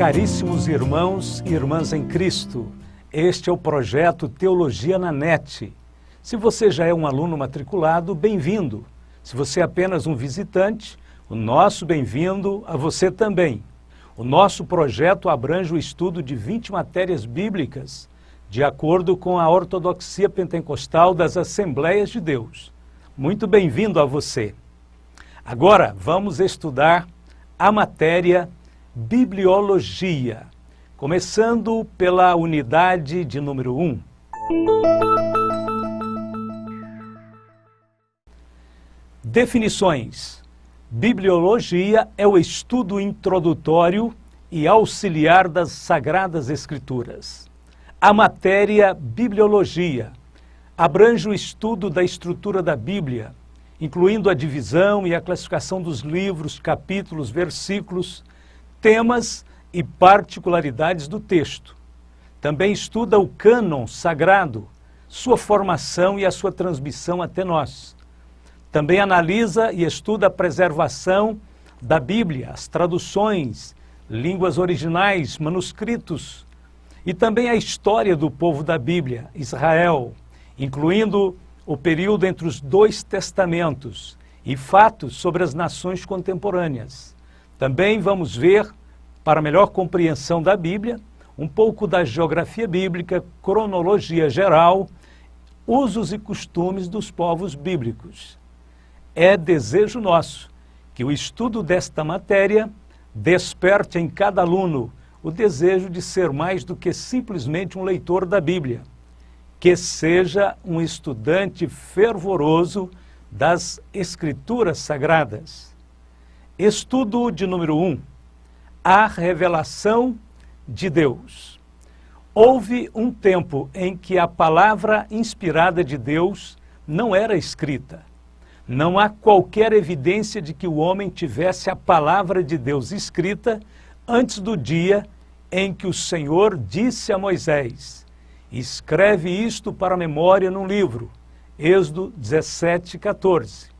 Caríssimos irmãos e irmãs em Cristo, este é o projeto Teologia na NET. Se você já é um aluno matriculado, bem-vindo. Se você é apenas um visitante, o nosso bem-vindo a você também. O nosso projeto abrange o estudo de 20 matérias bíblicas, de acordo com a ortodoxia pentecostal das Assembleias de Deus. Muito bem-vindo a você. Agora vamos estudar a matéria Bibliologia, começando pela unidade de número 1. Definições. Bibliologia é o estudo introdutório e auxiliar das Sagradas Escrituras. A matéria Bibliologia abrange o estudo da estrutura da Bíblia, incluindo a divisão e a classificação dos livros, capítulos, versículos, temas e particularidades do texto. Também estuda o cânon sagrado, sua formação e a sua transmissão até nós. Também analisa e estuda a preservação da Bíblia, as traduções, línguas originais, manuscritos, e também a história do povo da Bíblia, Israel, incluindo o período entre os dois testamentos e fatos sobre as nações contemporâneas. Também vamos ver, para melhor compreensão da Bíblia, um pouco da geografia bíblica, cronologia geral, usos e costumes dos povos bíblicos. É desejo nosso que o estudo desta matéria desperte em cada aluno o desejo de ser mais do que simplesmente um leitor da Bíblia, que seja um estudante fervoroso das Escrituras Sagradas. Estudo de número 1. A revelação de Deus. Houve um tempo em que a palavra inspirada de Deus não era escrita. Não há qualquer evidência de que o homem tivesse a palavra de Deus escrita antes do dia em que o Senhor disse a Moisés: escreve isto para a memória num livro. Êxodo 17:14.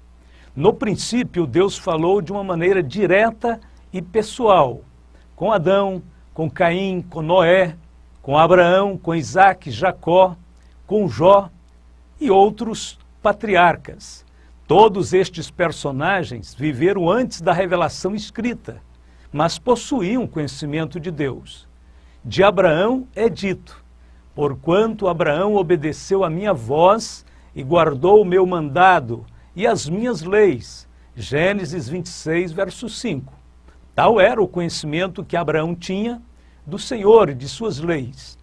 No princípio, Deus falou de uma maneira direta e pessoal, com Adão, com Caim, com Noé, com Abraão, com Isaac, Jacó, com Jó e outros patriarcas. Todos estes personagens viveram antes da revelação escrita, mas possuíam conhecimento de Deus. De Abraão é dito: porquanto Abraão obedeceu a minha voz e guardou o meu mandado e as minhas leis. Gênesis 26, verso 5. Tal era o conhecimento que Abraão tinha do Senhor e de suas leis.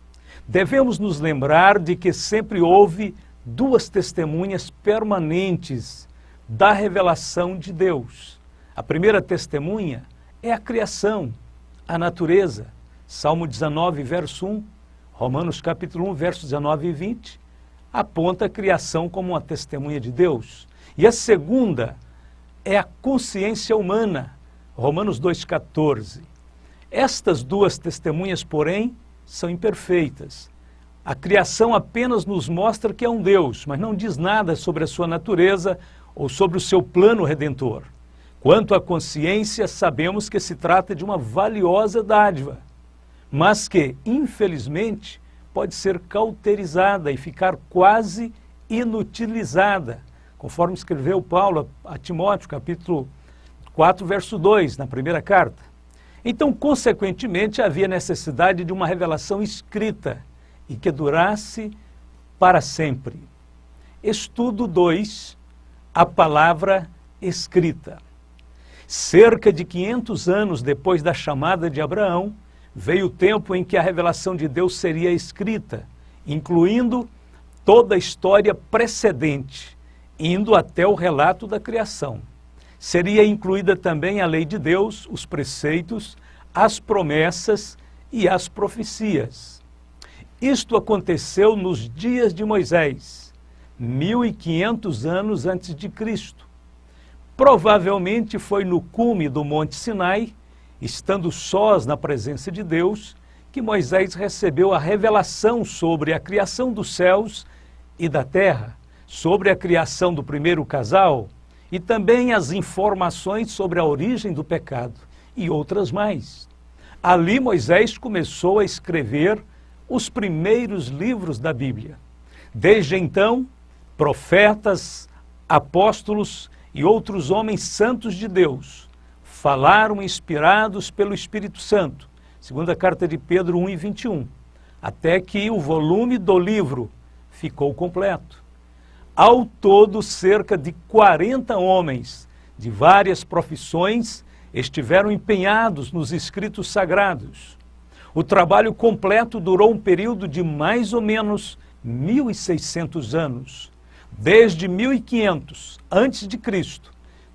Devemos nos lembrar de que sempre houve duas testemunhas permanentes da revelação de Deus. A primeira testemunha é a criação, a natureza. Salmo 19, verso 1, Romanos capítulo 1, versos 19 e 20, aponta a criação como uma testemunha de Deus. E a segunda é a consciência humana, Romanos 2,14. Estas duas testemunhas, porém, são imperfeitas. A criação apenas nos mostra que é um Deus, mas não diz nada sobre a sua natureza ou sobre o seu plano redentor. Quanto à consciência, sabemos que se trata de uma valiosa dádiva, mas que, infelizmente, pode ser cauterizada e ficar quase inutilizada, conforme escreveu Paulo a Timóteo, capítulo 4, verso 2, na primeira carta. Então, consequentemente, havia necessidade de uma revelação escrita e que durasse para sempre. Estudo 2, a palavra escrita. Cerca de 500 anos depois da chamada de Abraão, veio o tempo em que a revelação de Deus seria escrita, incluindo toda a história precedente, indo até o relato da criação. Seria incluída também a lei de Deus, os preceitos, as promessas e as profecias. Isto aconteceu nos dias de Moisés, 1500 anos antes de Cristo. Provavelmente foi no cume do Monte Sinai, estando sós na presença de Deus, que Moisés recebeu a revelação sobre a criação dos céus e da terra, sobre a criação do primeiro casal e também as informações sobre a origem do pecado e outras mais. Ali Moisés começou a escrever os primeiros livros da Bíblia. Desde então, profetas, apóstolos e outros homens santos de Deus falaram inspirados pelo Espírito Santo, segundo a carta de Pedro 1:21, até que o volume do livro ficou completo. Ao todo, cerca de 40 homens de várias profissões estiveram empenhados nos escritos sagrados. O trabalho completo durou um período de mais ou menos 1.600 anos, desde 1500 a.C.,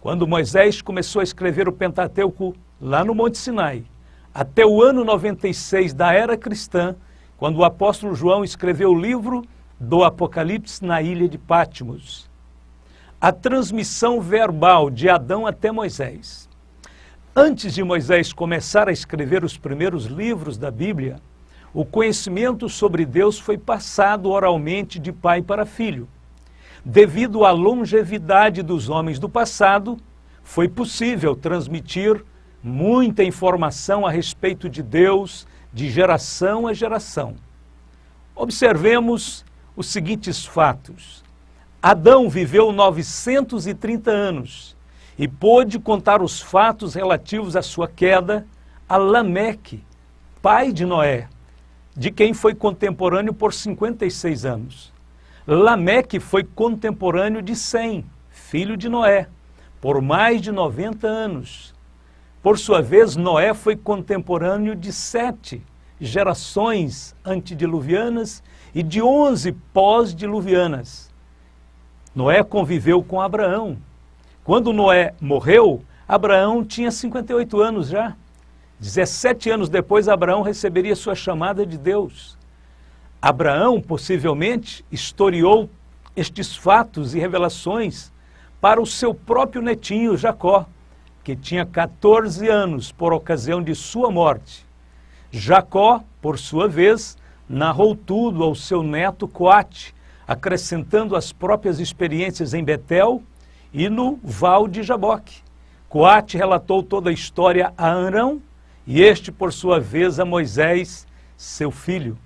quando Moisés começou a escrever o Pentateuco lá no Monte Sinai, até o ano 96 da era cristã, quando o apóstolo João escreveu o livro do Apocalipse na ilha de Patmos. A transmissão verbal de Adão até Moisés. Antes de Moisés começar a escrever os primeiros livros da Bíblia, o conhecimento sobre Deus foi passado oralmente de pai para filho. Devido à longevidade dos homens do passado, foi possível transmitir muita informação a respeito de Deus de geração a geração. Observemos os seguintes fatos. Adão viveu 930 anos e pôde contar os fatos relativos à sua queda a Lameque, pai de Noé, de quem foi contemporâneo por 56 anos. Lameque foi contemporâneo de Sem, filho de Noé, por mais de 90 anos. Por sua vez, Noé foi contemporâneo de 7 gerações antediluvianas e de 11 pós-diluvianas. Noé conviveu com Abraão. Quando Noé morreu, Abraão tinha 58 anos já. 17 anos depois, Abraão receberia sua chamada de Deus. Abraão, possivelmente, historiou estes fatos e revelações para o seu próprio netinho, Jacó, que tinha 14 anos por ocasião de sua morte. Jacó, por sua vez, narrou tudo ao seu neto Coate, acrescentando as próprias experiências em Betel e no Val de Jaboque. Coate relatou toda a história a Arão e este, por sua vez, a Moisés, seu filho.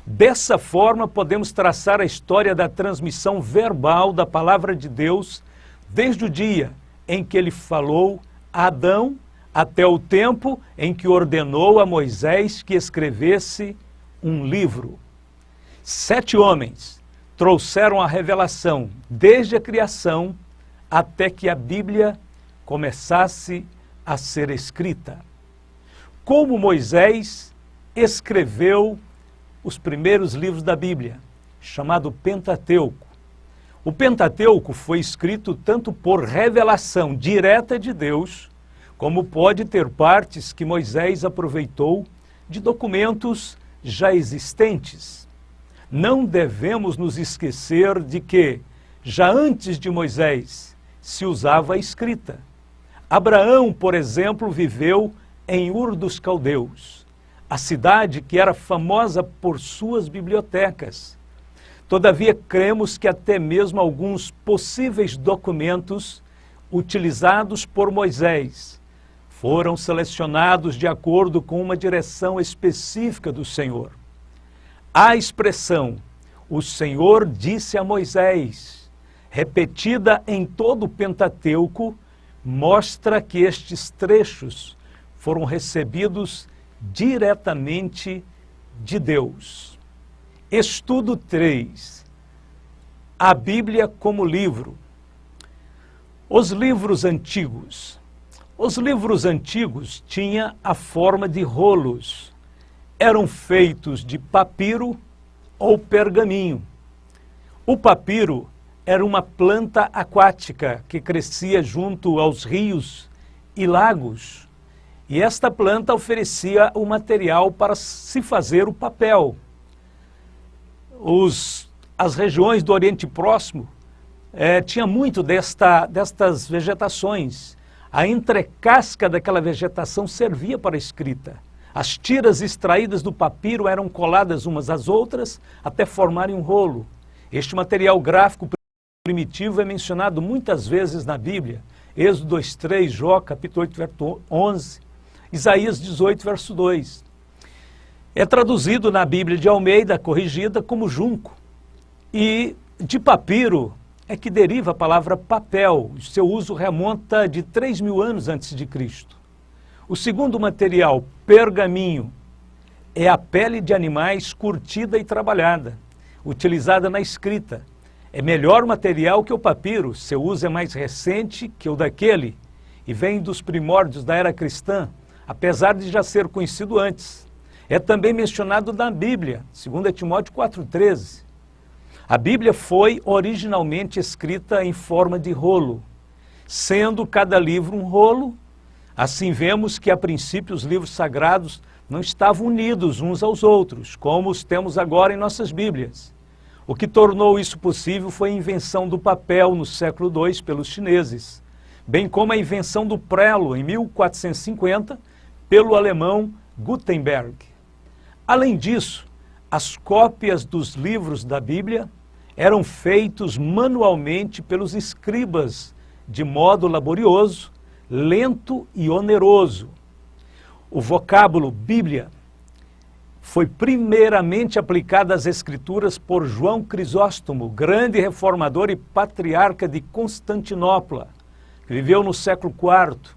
Dessa forma, podemos traçar a história da transmissão verbal da palavra de Deus desde o dia em que ele falou a Adão até o tempo em que ordenou a Moisés que escrevesse um livro. 7 homens trouxeram a revelação desde a criação até que a Bíblia começasse a ser escrita. Como Moisés escreveu os primeiros livros da Bíblia, chamado Pentateuco. O Pentateuco foi escrito tanto por revelação direta de Deus, como pode ter partes que Moisés aproveitou de documentos já existentes. Não devemos nos esquecer de que, já antes de Moisés, se usava a escrita. Abraão, por exemplo, viveu em Ur dos Caldeus, a cidade que era famosa por suas bibliotecas. Todavia, cremos que até mesmo alguns possíveis documentos utilizados por Moisés foram selecionados de acordo com uma direção específica do Senhor. A expressão, o Senhor disse a Moisés, repetida em todo o Pentateuco, mostra que estes trechos foram recebidos diretamente de Deus. Estudo 3. A Bíblia como livro. Os livros antigos. Os livros antigos tinham a forma de rolos. Eram feitos de papiro ou pergaminho. O papiro era uma planta aquática que crescia junto aos rios e lagos. E esta planta oferecia o material para se fazer o papel. As regiões do Oriente Próximo tinha muito destas vegetações. A entrecasca daquela vegetação servia para a escrita. As tiras extraídas do papiro eram coladas umas às outras até formarem um rolo. Este material gráfico primitivo é mencionado muitas vezes na Bíblia. Êxodo 2:3, Jó, capítulo 8, verso 11. Isaías 18, verso 2. É traduzido na Bíblia de Almeida, corrigida, como junco. E de papiro é que deriva a palavra papel. O seu uso remonta de 3.000 anos antes de Cristo. O segundo material, pergaminho, é a pele de animais curtida e trabalhada, utilizada na escrita. É melhor material que o papiro, seu uso é mais recente que o daquele e vem dos primórdios da era cristã, apesar de já ser conhecido antes. É também mencionado na Bíblia, 2 Timóteo 4,13. A Bíblia foi originalmente escrita em forma de rolo, sendo cada livro um rolo. Assim vemos que a princípio os livros sagrados não estavam unidos uns aos outros, como os temos agora em nossas Bíblias. O que tornou isso possível foi a invenção do papel no século II pelos chineses, bem como a invenção do prelo em 1450 pelo alemão Gutenberg. Além disso, as cópias dos livros da Bíblia eram feitos manualmente pelos escribas, de modo laborioso, lento e oneroso. O vocábulo Bíblia foi primeiramente aplicado às Escrituras por João Crisóstomo, grande reformador e patriarca de Constantinopla, que viveu no século IV.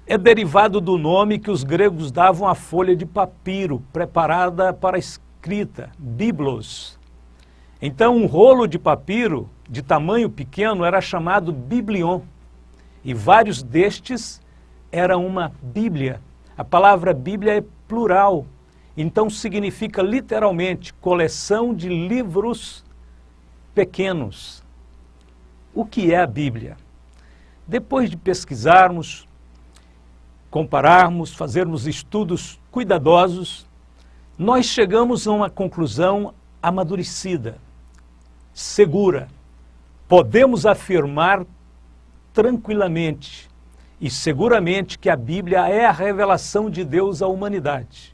É derivado do nome que os gregos davam à folha de papiro, preparada para a escrita, biblos. Então, um rolo de papiro de tamanho pequeno era chamado biblion, e vários destes eram uma bíblia. A palavra bíblia é plural, então significa literalmente coleção de livros pequenos. O que é a Bíblia? Depois de pesquisarmos, compararmos, fazermos estudos cuidadosos, nós chegamos a uma conclusão amadurecida, segura. Podemos afirmar tranquilamente e seguramente que a Bíblia é a revelação de Deus à humanidade.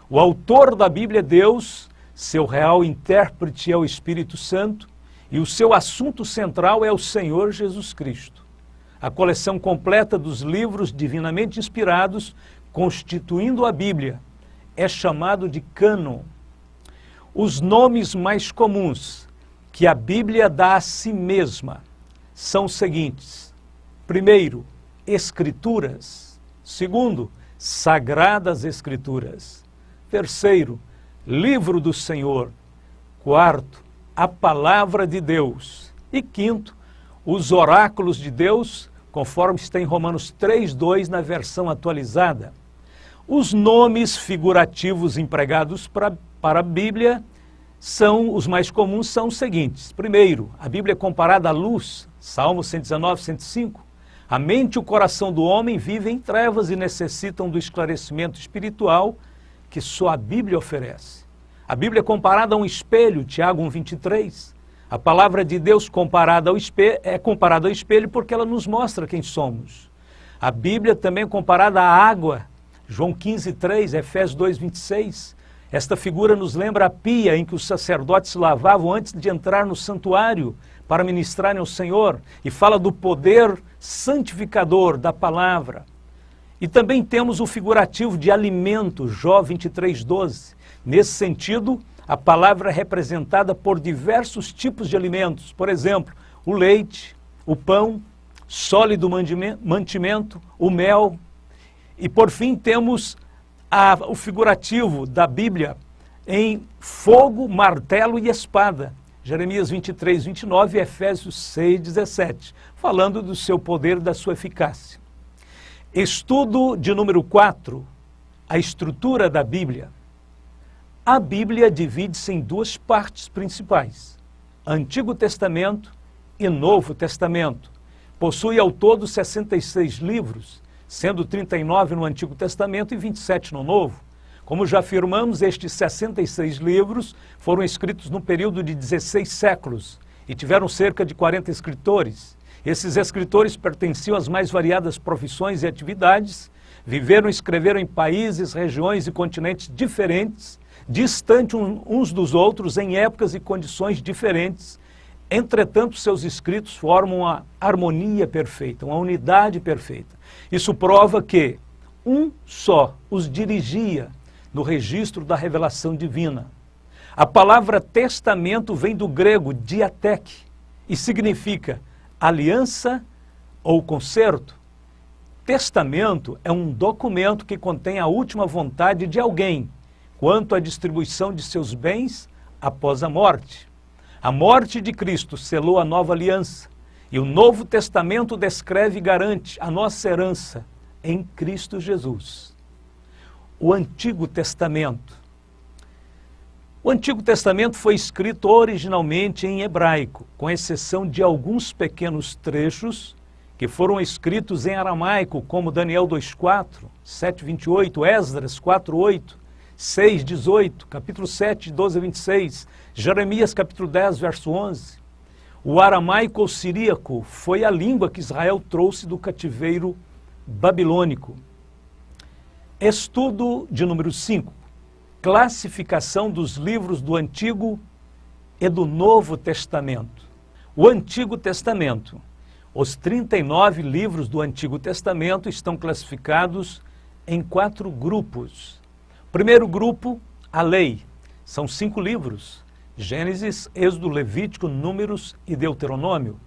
O autor da Bíblia é Deus, seu real intérprete é o Espírito Santo e o seu assunto central é o Senhor Jesus Cristo. A coleção completa dos livros divinamente inspirados, constituindo a Bíblia, é chamado de cânon. Os nomes mais comuns que a Bíblia dá a si mesma são os seguintes. Primeiro, Escrituras. Segundo, Sagradas Escrituras. Terceiro, Livro do Senhor. Quarto, a Palavra de Deus. E quinto, os oráculos de Deus, conforme está em Romanos 3:2 na versão atualizada. Os nomes figurativos empregados para a Bíblia os mais comuns são os seguintes. Primeiro, a Bíblia é comparada à luz, Salmo 119, 105. A mente e o coração do homem vivem em trevas e necessitam do esclarecimento espiritual que só a Bíblia oferece. A Bíblia é comparada a um espelho, Tiago 1:23. A palavra de Deus é comparada ao espelho porque ela nos mostra quem somos. A Bíblia também é comparada à água, João 15:3, Efésios 2:26. Esta figura nos lembra a pia em que os sacerdotes se lavavam antes de entrar no santuário para ministrarem ao Senhor, e fala do poder santificador da palavra. E também temos o figurativo de alimento, Jó 23:12. Nesse sentido, a palavra é representada por diversos tipos de alimentos, por exemplo, o leite, o pão, sólido mantimento, o mel. E por fim temos o figurativo da Bíblia em fogo, martelo e espada, Jeremias 23:29 e Efésios 6:17, falando do seu poder e da sua eficácia. Estudo de número 4, a estrutura da Bíblia. A Bíblia divide-se em duas partes principais, Antigo Testamento e Novo Testamento. Possui ao todo 66 livros, sendo 39 no Antigo Testamento e 27 no Novo. Como já afirmamos, estes 66 livros foram escritos no período de 16 séculos e tiveram cerca de 40 escritores. Esses escritores pertenciam às mais variadas profissões e atividades, viveram e escreveram em países, regiões e continentes diferentes, distantes uns dos outros, em épocas e condições diferentes. Entretanto, seus escritos formam uma harmonia perfeita, uma unidade perfeita. Isso prova que um só os dirigia no registro da revelação divina. A palavra testamento vem do grego diatek e significa aliança ou concerto. Testamento é um documento que contém a última vontade de alguém quanto à distribuição de seus bens após a morte. A morte de Cristo selou a nova aliança e o Novo Testamento descreve e garante a nossa herança em Cristo Jesus. O Antigo Testamento. O Antigo Testamento foi escrito originalmente em hebraico, com exceção de alguns pequenos trechos que foram escritos em aramaico, como Daniel 2:4, 7:28, Esdras 4:8, 6:18, capítulo 7, 12 a 26, Jeremias capítulo 10, verso 11. O aramaico ou siríaco foi a língua que Israel trouxe do cativeiro babilônico. Estudo de número 5. Classificação dos livros do Antigo e do Novo Testamento. O Antigo Testamento. Os 39 livros do Antigo Testamento estão classificados em 4 grupos. Primeiro grupo, a lei. São 5 livros: Gênesis, Êxodo, Levítico, Números e Deuteronômio.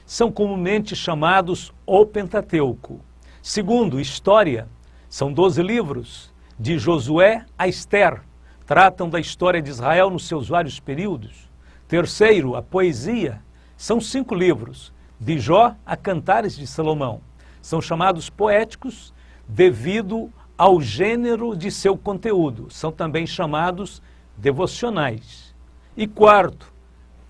São comumente chamados o Pentateuco. Segundo, história. São 12 livros, de Josué a Ester. Tratam da história de Israel nos seus vários períodos. Terceiro, a poesia. São 5 livros, de Jó a Cantares de Salomão. São chamados poéticos devido ao gênero de seu conteúdo. São também chamados devocionais. E quarto,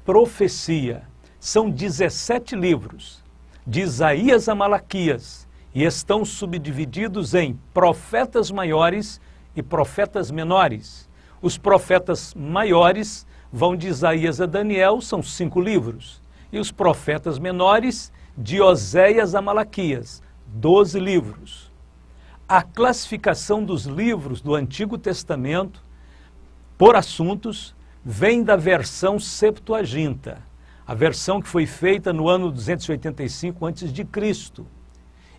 profecia. São 17 livros, de Isaías a Malaquias, e estão subdivididos em profetas maiores e profetas menores. Os profetas maiores vão de Isaías a Daniel, são 5 livros. E os profetas menores, de Oséias a Malaquias, 12 livros. A classificação dos livros do Antigo Testamento, por assuntos, vem da versão Septuaginta, a versão que foi feita no ano 285 a.C.,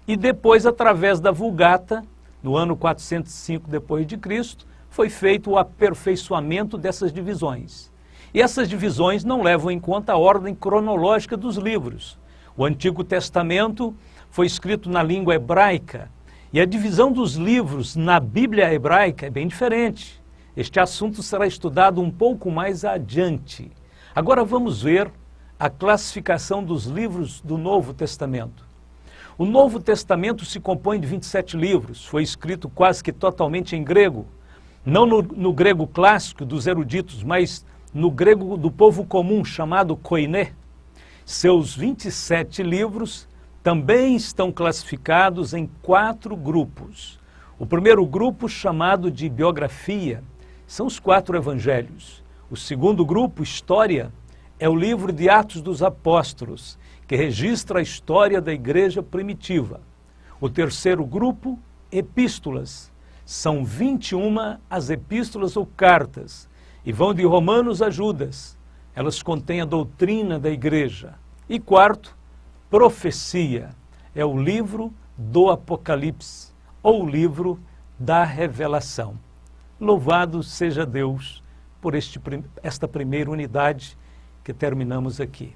e depois, através da Vulgata, no ano 405 d.C., foi feito o aperfeiçoamento dessas divisões. E essas divisões não levam em conta a ordem cronológica dos livros. O Antigo Testamento foi escrito na língua hebraica, e a divisão dos livros na Bíblia hebraica é bem diferente. Este assunto será estudado um pouco mais adiante. Agora vamos ver a classificação dos livros do Novo Testamento. O Novo Testamento se compõe de 27 livros, foi escrito quase que totalmente em grego, não no grego clássico dos eruditos, mas no grego do povo comum, chamado koiné. Seus 27 livros também estão classificados em 4 grupos. O primeiro grupo, chamado de biografia, são os 4 evangelhos. O segundo grupo, história, é o livro de Atos dos Apóstolos, que registra a história da igreja primitiva. O terceiro grupo, epístolas. São 21 as epístolas ou cartas, e vão de Romanos a Judas. Elas contêm a doutrina da igreja. E quarto, profecia. É o livro do Apocalipse, ou o livro da Revelação. Louvado seja Deus por esta primeira unidade que terminamos aqui.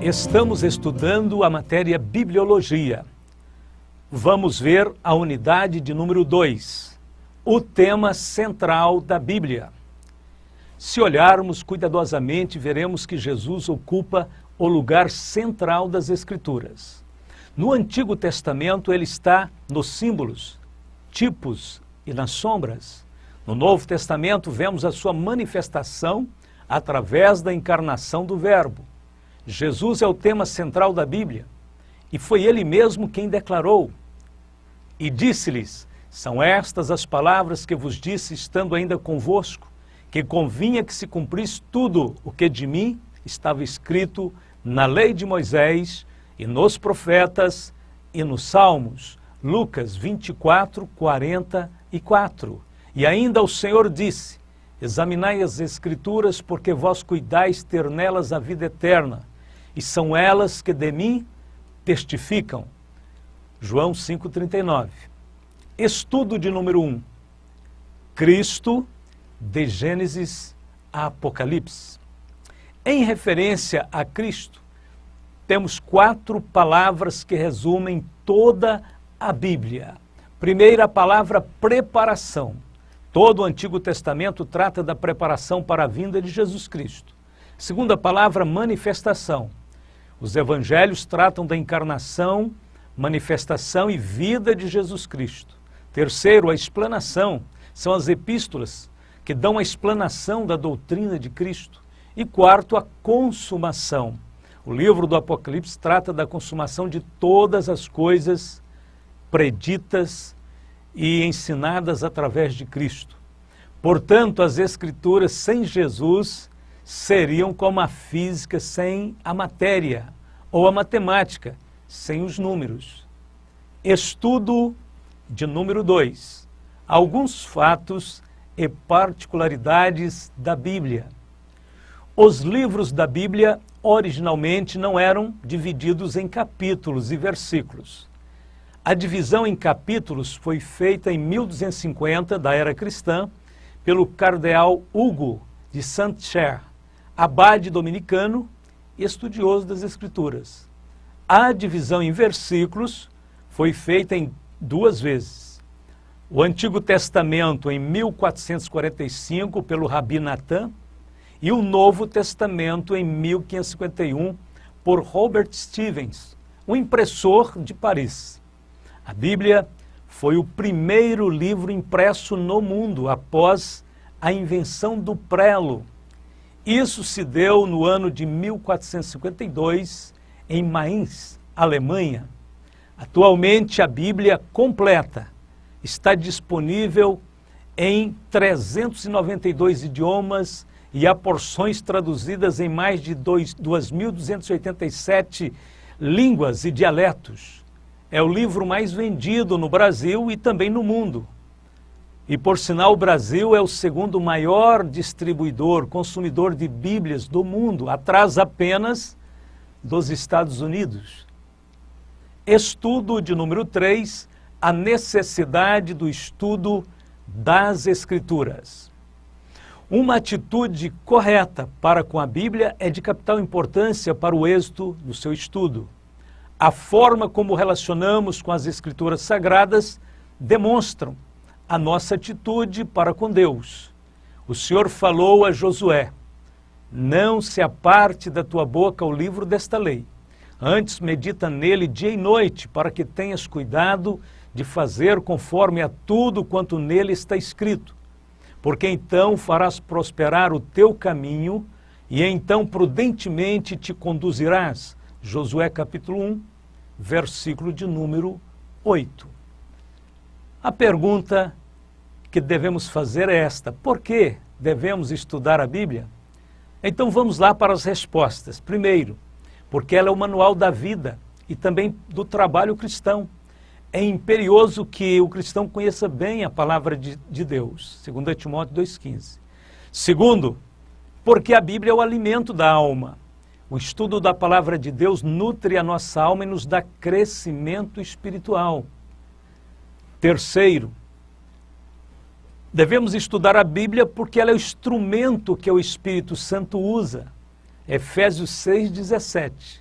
Estamos estudando a matéria Bibliologia. Vamos ver a unidade de número 2, o tema central da Bíblia. Se olharmos cuidadosamente, veremos que Jesus ocupa o lugar central das Escrituras. No Antigo Testamento, ele está nos símbolos, tipos e nas sombras. No Novo Testamento, vemos a sua manifestação através da encarnação do Verbo. Jesus é o tema central da Bíblia, e foi ele mesmo quem declarou. E disse-lhes: são estas as palavras que vos disse estando ainda convosco, que convinha que se cumprisse tudo o que de mim estava escrito na lei de Moisés e nos profetas e nos salmos. Lucas 24, 44. E ainda o Senhor disse: examinai as Escrituras, porque vós cuidais ter nelas a vida eterna, e são elas que de mim testificam. João 5,39. Estudo de número 1. Cristo, de Gênesis a Apocalipse. Em referência a Cristo, temos 4 palavras que resumem toda a Bíblia. Primeira palavra, preparação. Todo o Antigo Testamento trata da preparação para a vinda de Jesus Cristo. Segunda palavra, manifestação. Os evangelhos tratam da encarnação, manifestação e vida de Jesus Cristo. Terceiro, a explanação. São as epístolas que dão a explanação da doutrina de Cristo. E quarto, a consumação. O livro do Apocalipse trata da consumação de todas as coisas preditas e ensinadas através de Cristo. Portanto, as Escrituras sem Jesus seriam como a física sem a matéria, ou a matemática sem os números. Estudo de número 2. Alguns fatos e particularidades da Bíblia. Os livros da Bíblia originalmente não eram divididos em capítulos e versículos. A divisão em capítulos foi feita em 1250, da era cristã, pelo cardeal Hugo de Saint-Cher, abade dominicano e estudioso das Escrituras. A divisão em versículos foi feita em 2 vezes. O Antigo Testamento em 1445 pelo Rabi Natan e o Novo Testamento em 1551 por Robert Stevens, um impressor de Paris. A Bíblia foi o primeiro livro impresso no mundo após a invenção do prelo. Isso se deu no ano de 1452 em Mainz, Alemanha. Atualmente a Bíblia completa está disponível em 392 idiomas e há porções traduzidas em mais de 2.287 línguas e dialetos. É o livro mais vendido no Brasil e também no mundo. E, por sinal, o Brasil é o segundo maior distribuidor, consumidor de Bíblias do mundo, atrás apenas dos Estados Unidos. Estudo de número 3, a necessidade do estudo das Escrituras. Uma atitude correta para com a Bíblia é de capital importância para o êxito do seu estudo. A forma como relacionamos com as Escrituras Sagradas demonstram a nossa atitude para com Deus. O Senhor falou a Josué: não se aparte da tua boca o livro desta lei. Antes medita nele dia e noite, para que tenhas cuidado de fazer conforme a tudo quanto nele está escrito. Porque então farás prosperar o teu caminho, e então prudentemente te conduzirás. Josué capítulo 1, versículo de número 8. A pergunta que devemos fazer é esta: por que devemos estudar a Bíblia? Então vamos lá para as respostas. Primeiro, porque ela é o manual da vida e também do trabalho cristão. É imperioso que o cristão conheça bem a palavra de Deus, 2 Timóteo 2,15. Segundo, porque a Bíblia é o alimento da alma. O estudo da palavra de Deus nutre a nossa alma e nos dá crescimento espiritual. Terceiro, devemos estudar a Bíblia porque ela é o instrumento que o Espírito Santo usa. Efésios 6,17.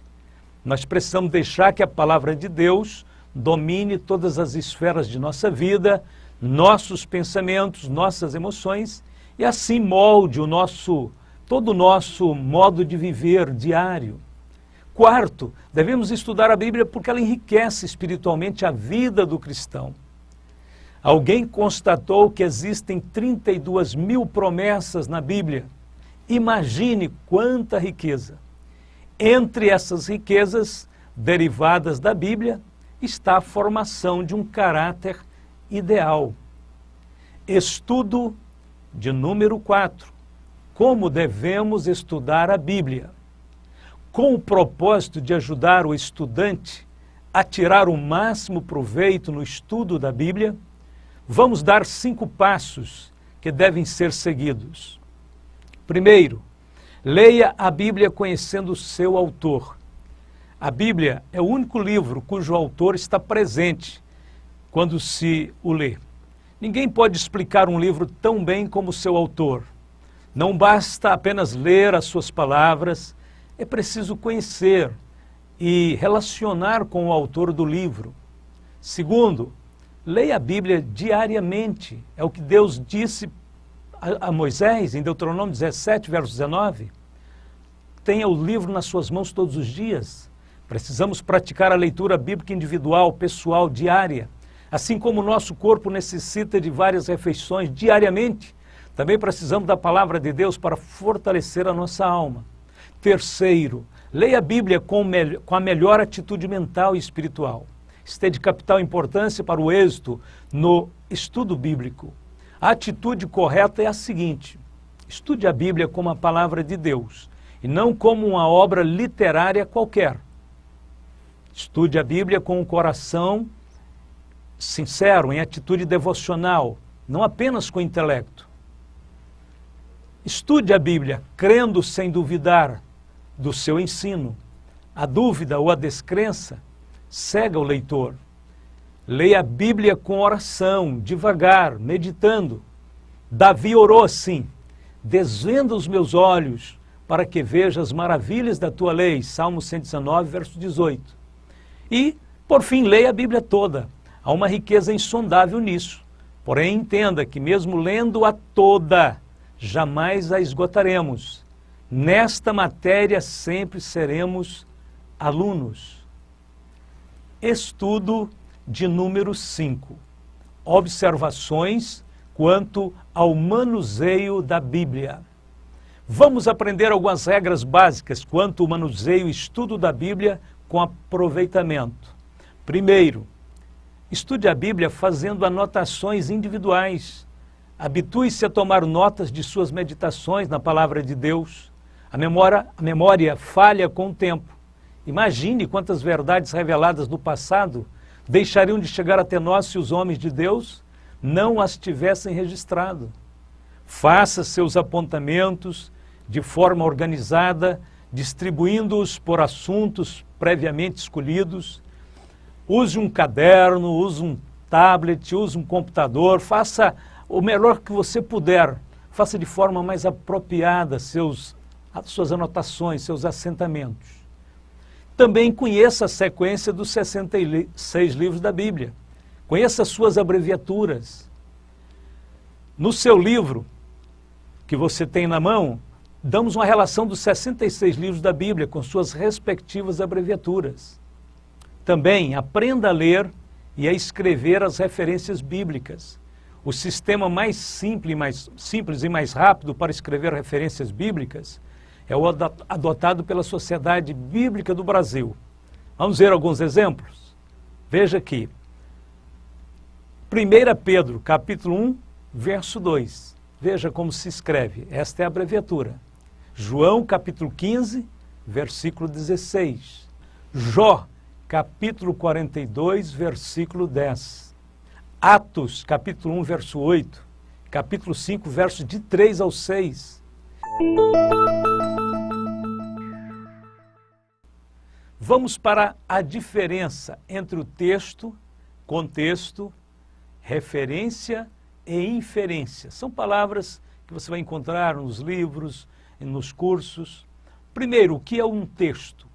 Nós precisamos deixar que a palavra de Deus domine todas as esferas de nossa vida, nossos pensamentos, nossas emoções, e assim molde todo o nosso modo de viver diário. Quarto, devemos estudar a Bíblia porque ela enriquece espiritualmente a vida do cristão. Alguém constatou que existem 32 mil promessas na Bíblia. Imagine quanta riqueza! Entre essas riquezas derivadas da Bíblia está a formação de um caráter ideal. Estudo de número 4. Como devemos estudar a Bíblia? com o propósito de ajudar o estudante a tirar o máximo proveito no estudo da Bíblia, vamos dar 5 passos que devem ser seguidos. Primeiro, leia a Bíblia conhecendo o seu autor. A Bíblia é o único livro cujo autor está presente quando se o lê. Ninguém pode explicar um livro tão bem como o seu autor. Não basta apenas ler as suas palavras, é preciso conhecer e relacionar com o autor do livro. Segundo, leia a Bíblia diariamente. É o que Deus disse a Moisés, em Deuteronômio 17, verso 19. Tenha o livro nas suas mãos todos os dias. Precisamos praticar a leitura bíblica individual, pessoal, diária. Assim como o nosso corpo necessita de várias refeições diariamente, também precisamos da palavra de Deus para fortalecer a nossa alma. Terceiro, leia a Bíblia com a melhor atitude mental e espiritual. Isso é de capital importância para o êxito no estudo bíblico. A atitude correta é a seguinte: estude a Bíblia como a palavra de Deus e não como uma obra literária qualquer. Estude a Bíblia com o coração sincero, em atitude devocional, não apenas com o intelecto. Estude a Bíblia crendo sem duvidar do seu ensino. A dúvida ou a descrença cega o leitor. Leia a Bíblia com oração, devagar, meditando. Davi orou assim: desvenda os meus olhos para que veja as maravilhas da tua lei. Salmo 119, verso 18. E, por fim, leia a Bíblia toda. Há uma riqueza insondável nisso. Porém, entenda que mesmo lendo-a toda, jamais a esgotaremos. Nesta matéria sempre seremos alunos. Estudo de número 5. Observações quanto ao manuseio da Bíblia. Vamos aprender algumas regras básicas quanto ao manuseio e estudo da Bíblia com aproveitamento. Primeiro, estude a Bíblia fazendo anotações individuais. Habitue-se a tomar notas de suas meditações na palavra de Deus. A memória falha com o tempo. Imagine quantas verdades reveladas no passado deixariam de chegar até nós se os homens de Deus não as tivessem registrado. Faça seus apontamentos de forma organizada, distribuindo-os por assuntos previamente escolhidos. Use um caderno, use um tablet, use um computador, faça o melhor que você puder. Faça de forma mais apropriada as suas anotações, seus assentamentos. Também conheça a sequência dos 66 livros da Bíblia. Conheça as suas abreviaturas. No seu livro, que você tem na mão, damos uma relação dos 66 livros da Bíblia com suas respectivas abreviaturas. Também aprenda a ler e a escrever as referências bíblicas. O sistema mais simples e mais rápido para escrever referências bíblicas é o adotado pela Sociedade Bíblica do Brasil. Vamos ver alguns exemplos? Veja aqui. 1 Pedro, capítulo 1, verso 2. Veja como se escreve. Esta é a abreviatura. João, capítulo 15, versículo 16. Jó, capítulo 42, versículo 10. Atos, capítulo 1, verso 8. Capítulo 5, versos de 3 ao 6. Vamos para a diferença entre o texto, contexto, referência e inferência. São palavras que você vai encontrar nos livros, nos cursos. Primeiro, o que é um texto?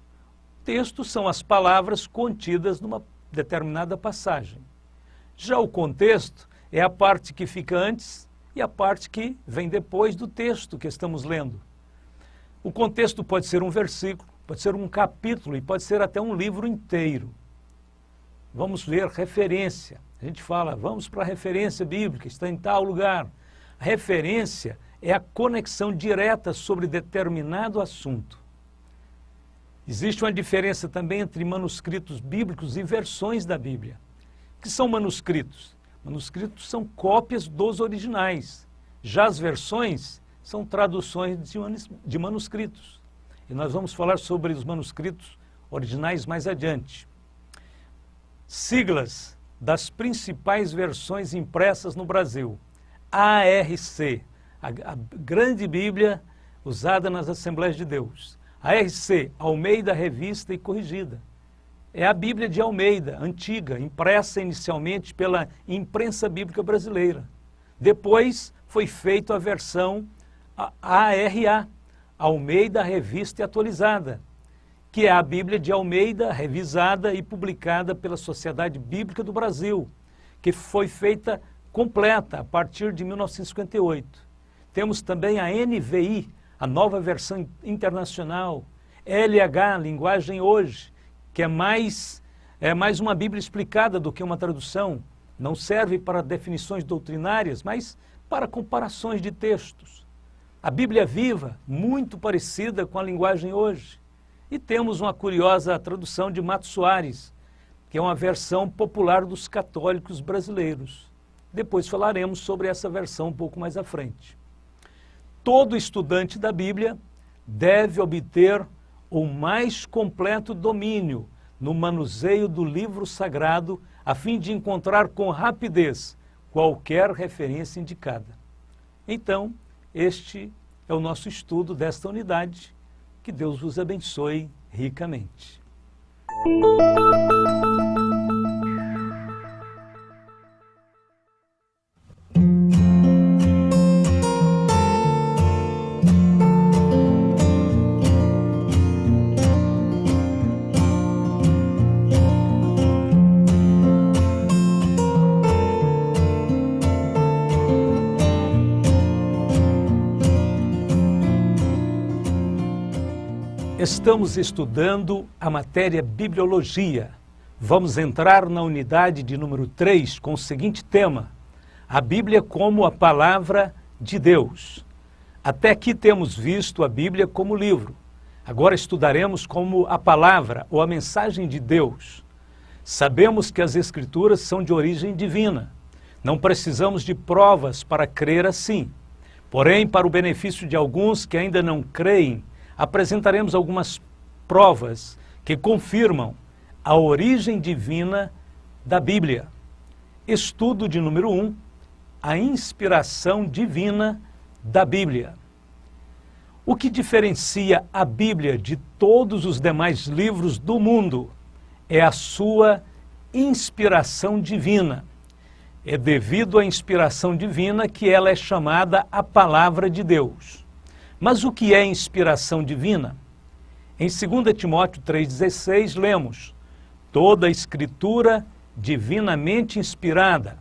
Textos são as palavras contidas numa determinada passagem. Já o contexto é a parte que fica antes e a parte que vem depois do texto que estamos lendo. O contexto pode ser um versículo, pode ser um capítulo e pode ser até um livro inteiro. Vamos ver referência. A gente fala, vamos para a referência bíblica, está em tal lugar. A referência é a conexão direta sobre determinado assunto. Existe uma diferença também entre manuscritos bíblicos e versões da Bíblia. O que são manuscritos? Manuscritos são cópias dos originais. Já as versões são traduções de manuscritos. e nós vamos falar sobre os manuscritos originais mais adiante. Siglas das principais versões impressas no Brasil. ARC, a grande Bíblia usada nas Assembleias de Deus. ARC, Almeida Revista e Corrigida. É a Bíblia de Almeida, antiga, impressa inicialmente pela Imprensa Bíblica Brasileira. Depois foi feita a versão ARA, Almeida Revista e Atualizada, que é a Bíblia de Almeida, revisada e publicada pela Sociedade Bíblica do Brasil, que foi feita completa a partir de 1958. Temos também a NVI, a nova versão internacional, LH, Linguagem Hoje, que é mais uma Bíblia explicada do que uma tradução. Não serve para definições doutrinárias, mas para comparações de textos. A Bíblia Viva, muito parecida com a Linguagem Hoje. E temos uma curiosa tradução de Mato Soares, que é uma versão popular dos católicos brasileiros. Depois falaremos sobre essa versão um pouco mais à frente. Todo estudante da Bíblia deve obter o mais completo domínio no manuseio do livro sagrado, a fim de encontrar com rapidez qualquer referência indicada. Então, este é o nosso estudo desta unidade. Que Deus vos abençoe ricamente. Estamos estudando a matéria Bibliologia. Vamos entrar na unidade de número 3 com o seguinte tema: a Bíblia como a Palavra de Deus. Até aqui temos visto a Bíblia como livro. Agora estudaremos como a palavra ou a mensagem de Deus. Sabemos que as Escrituras são de origem divina. Não precisamos de provas para crer assim. Porém, para o benefício de alguns que ainda não creem, apresentaremos algumas provas que confirmam a origem divina da Bíblia. Estudo de número 1, a inspiração divina da Bíblia. O que diferencia a Bíblia de todos os demais livros do mundo é a sua inspiração divina. É devido à inspiração divina que ela é chamada a Palavra de Deus. Mas o que é inspiração divina? Em 2 Timóteo 3,16 lemos: toda a Escritura divinamente inspirada.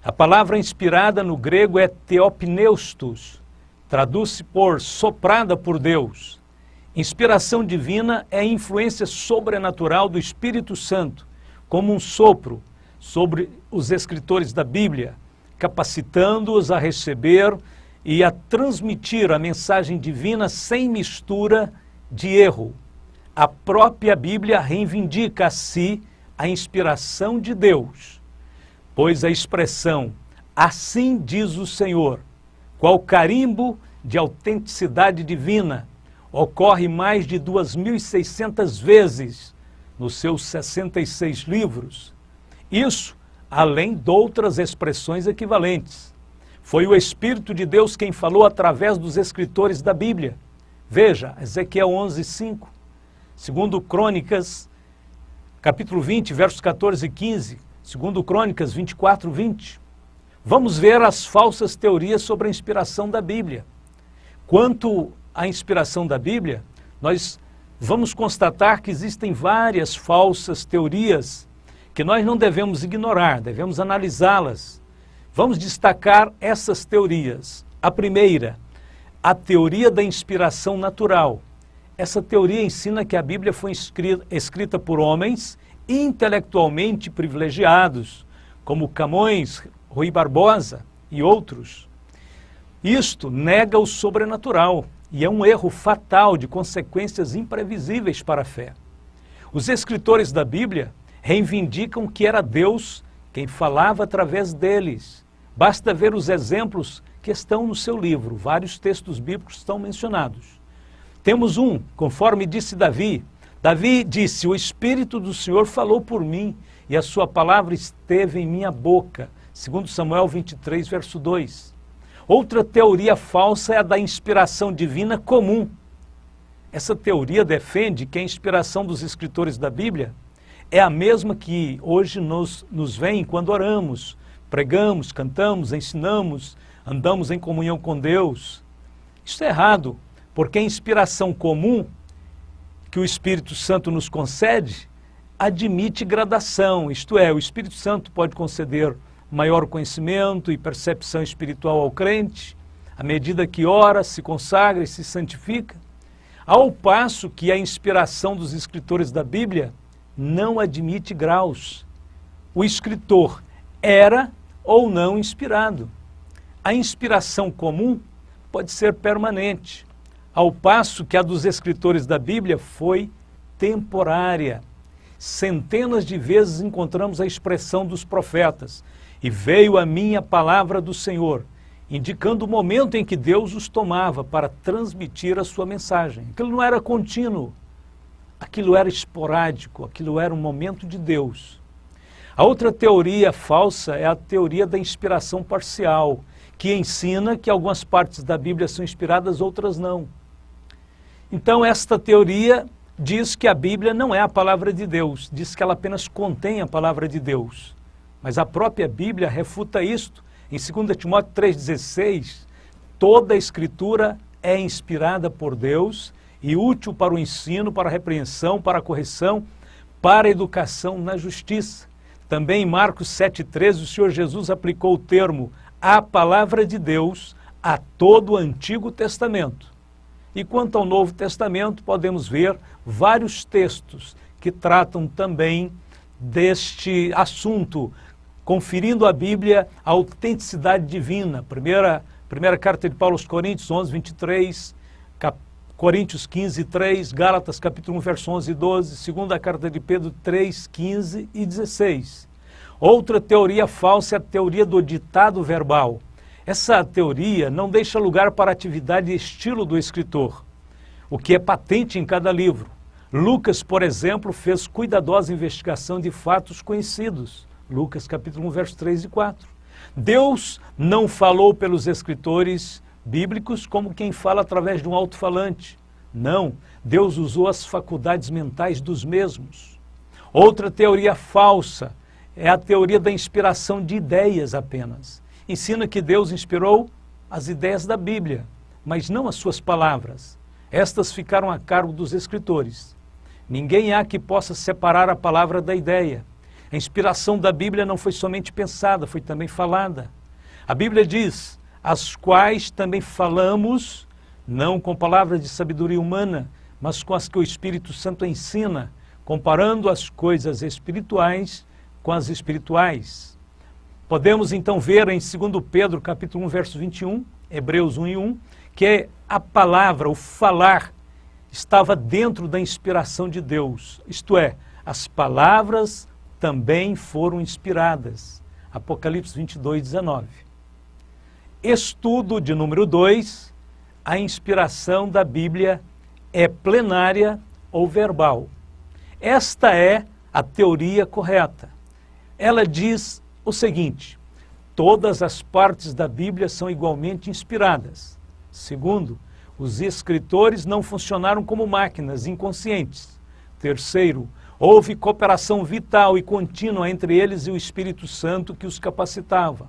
A palavra inspirada no grego é theopneustos, traduz-se por soprada por Deus. Inspiração divina é a influência sobrenatural do Espírito Santo, como um sopro sobre os escritores da Bíblia, capacitando-os a receber e a transmitir a mensagem divina sem mistura de erro. A própria Bíblia reivindica a si a inspiração de Deus, pois a expressão "assim diz o Senhor", qual carimbo de autenticidade divina, ocorre mais de 2.600 vezes nos seus 66 livros. Isso além de outras expressões equivalentes. Foi o Espírito de Deus quem falou através dos escritores da Bíblia. Veja, Ezequiel 11:5, 2 Crônicas, capítulo 20, versos 14 e 15, 2 Crônicas 24:20. Vamos ver as falsas teorias sobre a inspiração da Bíblia. Quanto à inspiração da Bíblia, nós vamos constatar que existem várias falsas teorias que nós não devemos ignorar, devemos analisá-las. Vamos destacar essas teorias. A primeira, a teoria da inspiração natural. Essa teoria ensina que a Bíblia foi escrita por homens intelectualmente privilegiados, como Camões, Rui Barbosa e outros. Isto nega o sobrenatural e é um erro fatal de consequências imprevisíveis para a fé. Os escritores da Bíblia reivindicam que era Deus quem falava através deles. Basta ver os exemplos que estão no seu livro. Vários textos bíblicos estão mencionados. Temos um, conforme disse Davi. Davi disse: o Espírito do Senhor falou por mim e a sua palavra esteve em minha boca. Segundo Samuel 23, verso 2. Outra teoria falsa é a da inspiração divina comum. Essa teoria defende que a inspiração dos escritores da Bíblia é a mesma que hoje nos vem quando oramos, pregamos, cantamos, ensinamos, andamos em comunhão com Deus. Isso é errado, porque a inspiração comum que o Espírito Santo nos concede admite gradação, isto é, o Espírito Santo pode conceder maior conhecimento e percepção espiritual ao crente, à medida que ora, se consagra e se santifica, ao passo que a inspiração dos escritores da Bíblia não admite graus. O escritor era ou não inspirado. A inspiração comum pode ser permanente, ao passo que a dos escritores da Bíblia foi temporária. Centenas de vezes encontramos a expressão dos profetas: e veio a mim a palavra do Senhor, indicando o momento em que Deus os tomava para transmitir a sua mensagem. Aquilo não era contínuo, aquilo era esporádico, aquilo era um momento de Deus. A outra teoria falsa é a teoria da inspiração parcial, que ensina que algumas partes da Bíblia são inspiradas, outras não. Então, esta teoria diz que a Bíblia não é a palavra de Deus, diz que ela apenas contém a palavra de Deus. Mas a própria Bíblia refuta isto. Em 2 Timóteo 3,16, toda a Escritura é inspirada por Deus e útil para o ensino, para a repreensão, para a correção, para a educação na justiça. Também em Marcos 7,13, o Senhor Jesus aplicou o termo a palavra de Deus a todo o Antigo Testamento. E quanto ao Novo Testamento, podemos ver vários textos que tratam também deste assunto, conferindo à Bíblia a autenticidade divina. Primeira carta de Paulo aos Coríntios 11, 23, Coríntios 15, 3, Gálatas capítulo 1, verso 11 e 12, segunda carta de Pedro 3, 15 e 16. Outra teoria falsa é a teoria do ditado verbal. Essa teoria não deixa lugar para a atividade e estilo do escritor, o que é patente em cada livro. Lucas, por exemplo, fez cuidadosa investigação de fatos conhecidos. Lucas capítulo 1, verso 3 e 4. Deus não falou pelos escritores bíblicos como quem fala através de um alto-falante. Não, Deus usou as faculdades mentais dos mesmos. Outra teoria falsa é a teoria da inspiração de ideias apenas. Ensina que Deus inspirou as ideias da Bíblia, mas não as suas palavras. Estas ficaram a cargo dos escritores. Ninguém há que possa separar a palavra da ideia. A inspiração da Bíblia não foi somente pensada, foi também falada. A Bíblia diz: as quais também falamos, não com palavras de sabedoria humana, mas com as que o Espírito Santo ensina, comparando as coisas espirituais com as espirituais. Podemos então ver em 2 Pedro, capítulo 1, verso 21, Hebreus 1 e 1, que a palavra, o falar, estava dentro da inspiração de Deus. Isto é, as palavras também foram inspiradas. Apocalipse 22, 19. Estudo de número 2, a inspiração da Bíblia é plenária ou verbal. Esta é a teoria correta. Ela diz o seguinte: todas as partes da Bíblia são igualmente inspiradas. Segundo, os escritores não funcionaram como máquinas inconscientes. Terceiro, houve cooperação vital e contínua entre eles e o Espírito Santo que os capacitava.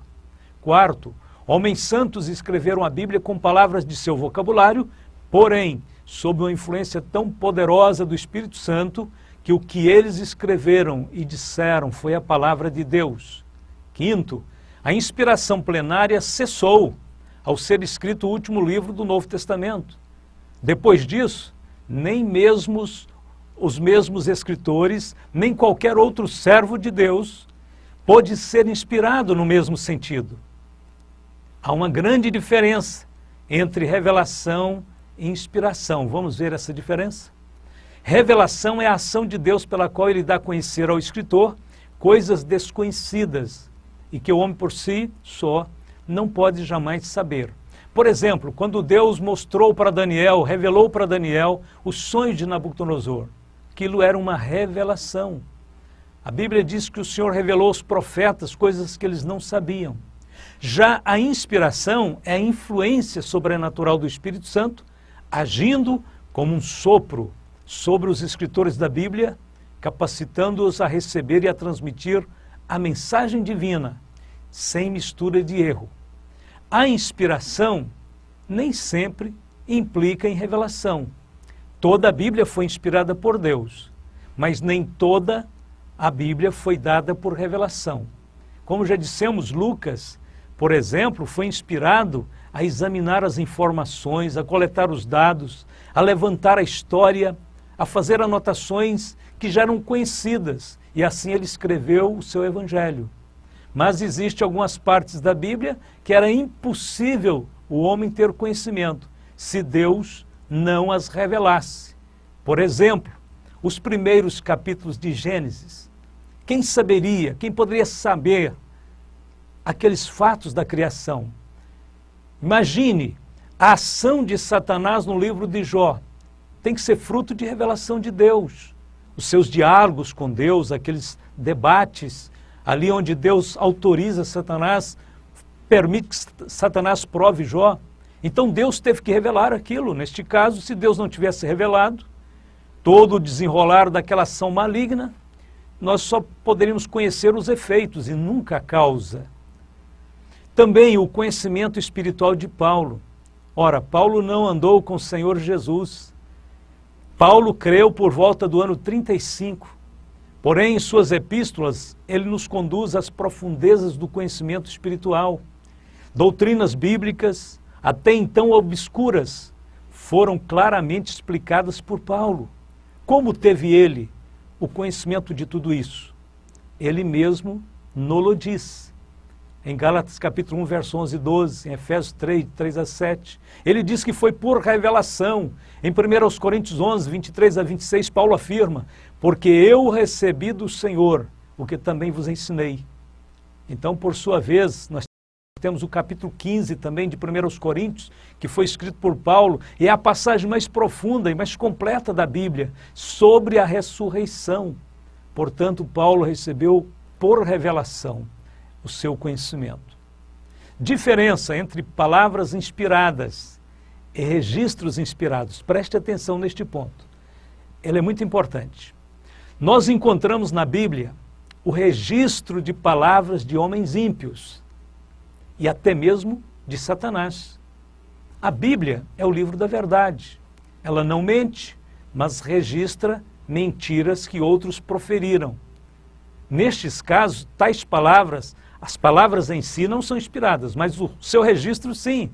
Quarto, homens santos escreveram a Bíblia com palavras de seu vocabulário, porém, sob uma influência tão poderosa do Espírito Santo, que o que eles escreveram e disseram foi a palavra de Deus. Quinto, a inspiração plenária cessou ao ser escrito o último livro do Novo Testamento. Depois disso, nem mesmo os mesmos escritores, nem qualquer outro servo de Deus pôde ser inspirado no mesmo sentido. Há uma grande diferença entre revelação e inspiração. Vamos ver essa diferença? Revelação é a ação de Deus pela qual ele dá a conhecer ao escritor coisas desconhecidas e que o homem por si só não pode jamais saber. Por exemplo, quando Deus mostrou para Daniel, revelou para Daniel o sonho de Nabucodonosor, aquilo era uma revelação. A Bíblia diz que o Senhor revelou aos profetas coisas que eles não sabiam. Já a inspiração é a influência sobrenatural do Espírito Santo, agindo como um sopro sobre os escritores da Bíblia, capacitando-os a receber e a transmitir a mensagem divina, sem mistura de erro. A inspiração nem sempre implica em revelação. Toda a Bíblia foi inspirada por Deus, mas nem toda a Bíblia foi dada por revelação. Como já dissemos, Lucas, por exemplo, foi inspirado a examinar as informações, a coletar os dados, a levantar a história, a fazer anotações que já eram conhecidas, e assim ele escreveu o seu evangelho. Mas existem algumas partes da Bíblia que era impossível o homem ter conhecimento se Deus não as revelasse. Por exemplo, os primeiros capítulos de Gênesis. Quem saberia, quem poderia saber aqueles fatos da criação? Imagine a ação de Satanás no livro de Jó. Tem que ser fruto de revelação de Deus. Os seus diálogos com Deus, aqueles debates, ali onde Deus autoriza Satanás, permite que Satanás prove Jó. Então Deus teve que revelar aquilo. Neste caso, se Deus não tivesse revelado todo o desenrolar daquela ação maligna, nós só poderíamos conhecer os efeitos e nunca a causa. Também o conhecimento espiritual de Paulo. Ora, Paulo não andou com o Senhor Jesus. Paulo creu por volta do ano 35. Porém, em suas epístolas, ele nos conduz às profundezas do conhecimento espiritual. Doutrinas bíblicas, até então obscuras, foram claramente explicadas por Paulo. Como teve ele o conhecimento de tudo isso? Ele mesmo nos diz. Em Gálatas capítulo 1, verso 11 e 12, em Efésios 3, 3 a 7. Ele diz que foi por revelação. Em 1 Coríntios 11, 23 a 26, Paulo afirma: porque eu recebi do Senhor o que também vos ensinei. Então, por sua vez, nós temos o capítulo 15 também de 1 Coríntios, que foi escrito por Paulo, e é a passagem mais profunda e mais completa da Bíblia sobre a ressurreição. Portanto, Paulo recebeu por revelação o seu conhecimento. Diferença entre palavras inspiradas e registros inspirados. Preste atenção neste ponto. Ele é muito importante. Nós encontramos na Bíblia o registro de palavras de homens ímpios e até mesmo de Satanás. A Bíblia é o livro da verdade. Ela não mente, mas registra mentiras que outros proferiram. Nestes casos, tais palavras, as palavras em si não são inspiradas, mas o seu registro sim.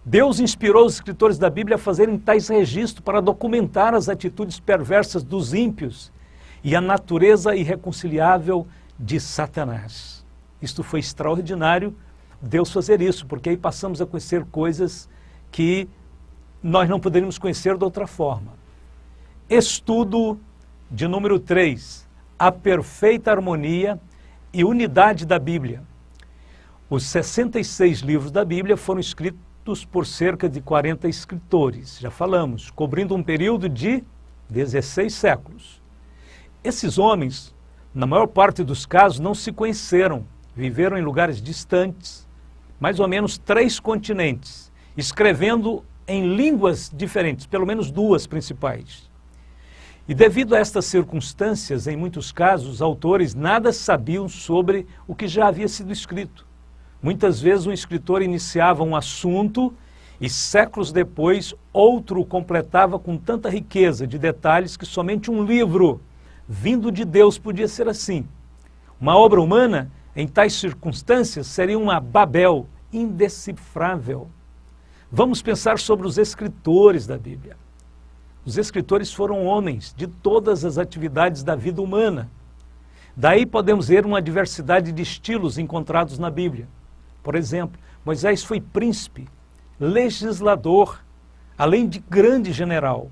Deus inspirou os escritores da Bíblia a fazerem tais registros para documentar as atitudes perversas dos ímpios e a natureza irreconciliável de Satanás. Isto foi extraordinário, Deus fazer isso, porque aí passamos a conhecer coisas que nós não poderíamos conhecer de outra forma. Estudo de número 3, a perfeita harmonia e unidade da Bíblia. Os 66 livros da Bíblia foram escritos por cerca de 40 escritores, já falamos, cobrindo um período de 16 séculos. Esses homens, na maior parte dos casos, não se conheceram, viveram em lugares distantes, mais ou menos 3 continentes, escrevendo em línguas diferentes, pelo menos 2 principais. E devido a estas circunstâncias, em muitos casos, os autores nada sabiam sobre o que já havia sido escrito. Muitas vezes um escritor iniciava um assunto e séculos depois outro o completava com tanta riqueza de detalhes que somente um livro vindo de Deus podia ser assim. Uma obra humana, em tais circunstâncias, seria uma Babel indecifrável. Vamos pensar sobre os escritores da Bíblia. Os escritores foram homens de todas as atividades da vida humana. Daí podemos ver uma diversidade de estilos encontrados na Bíblia. Por exemplo, Moisés foi príncipe, legislador, além de grande general.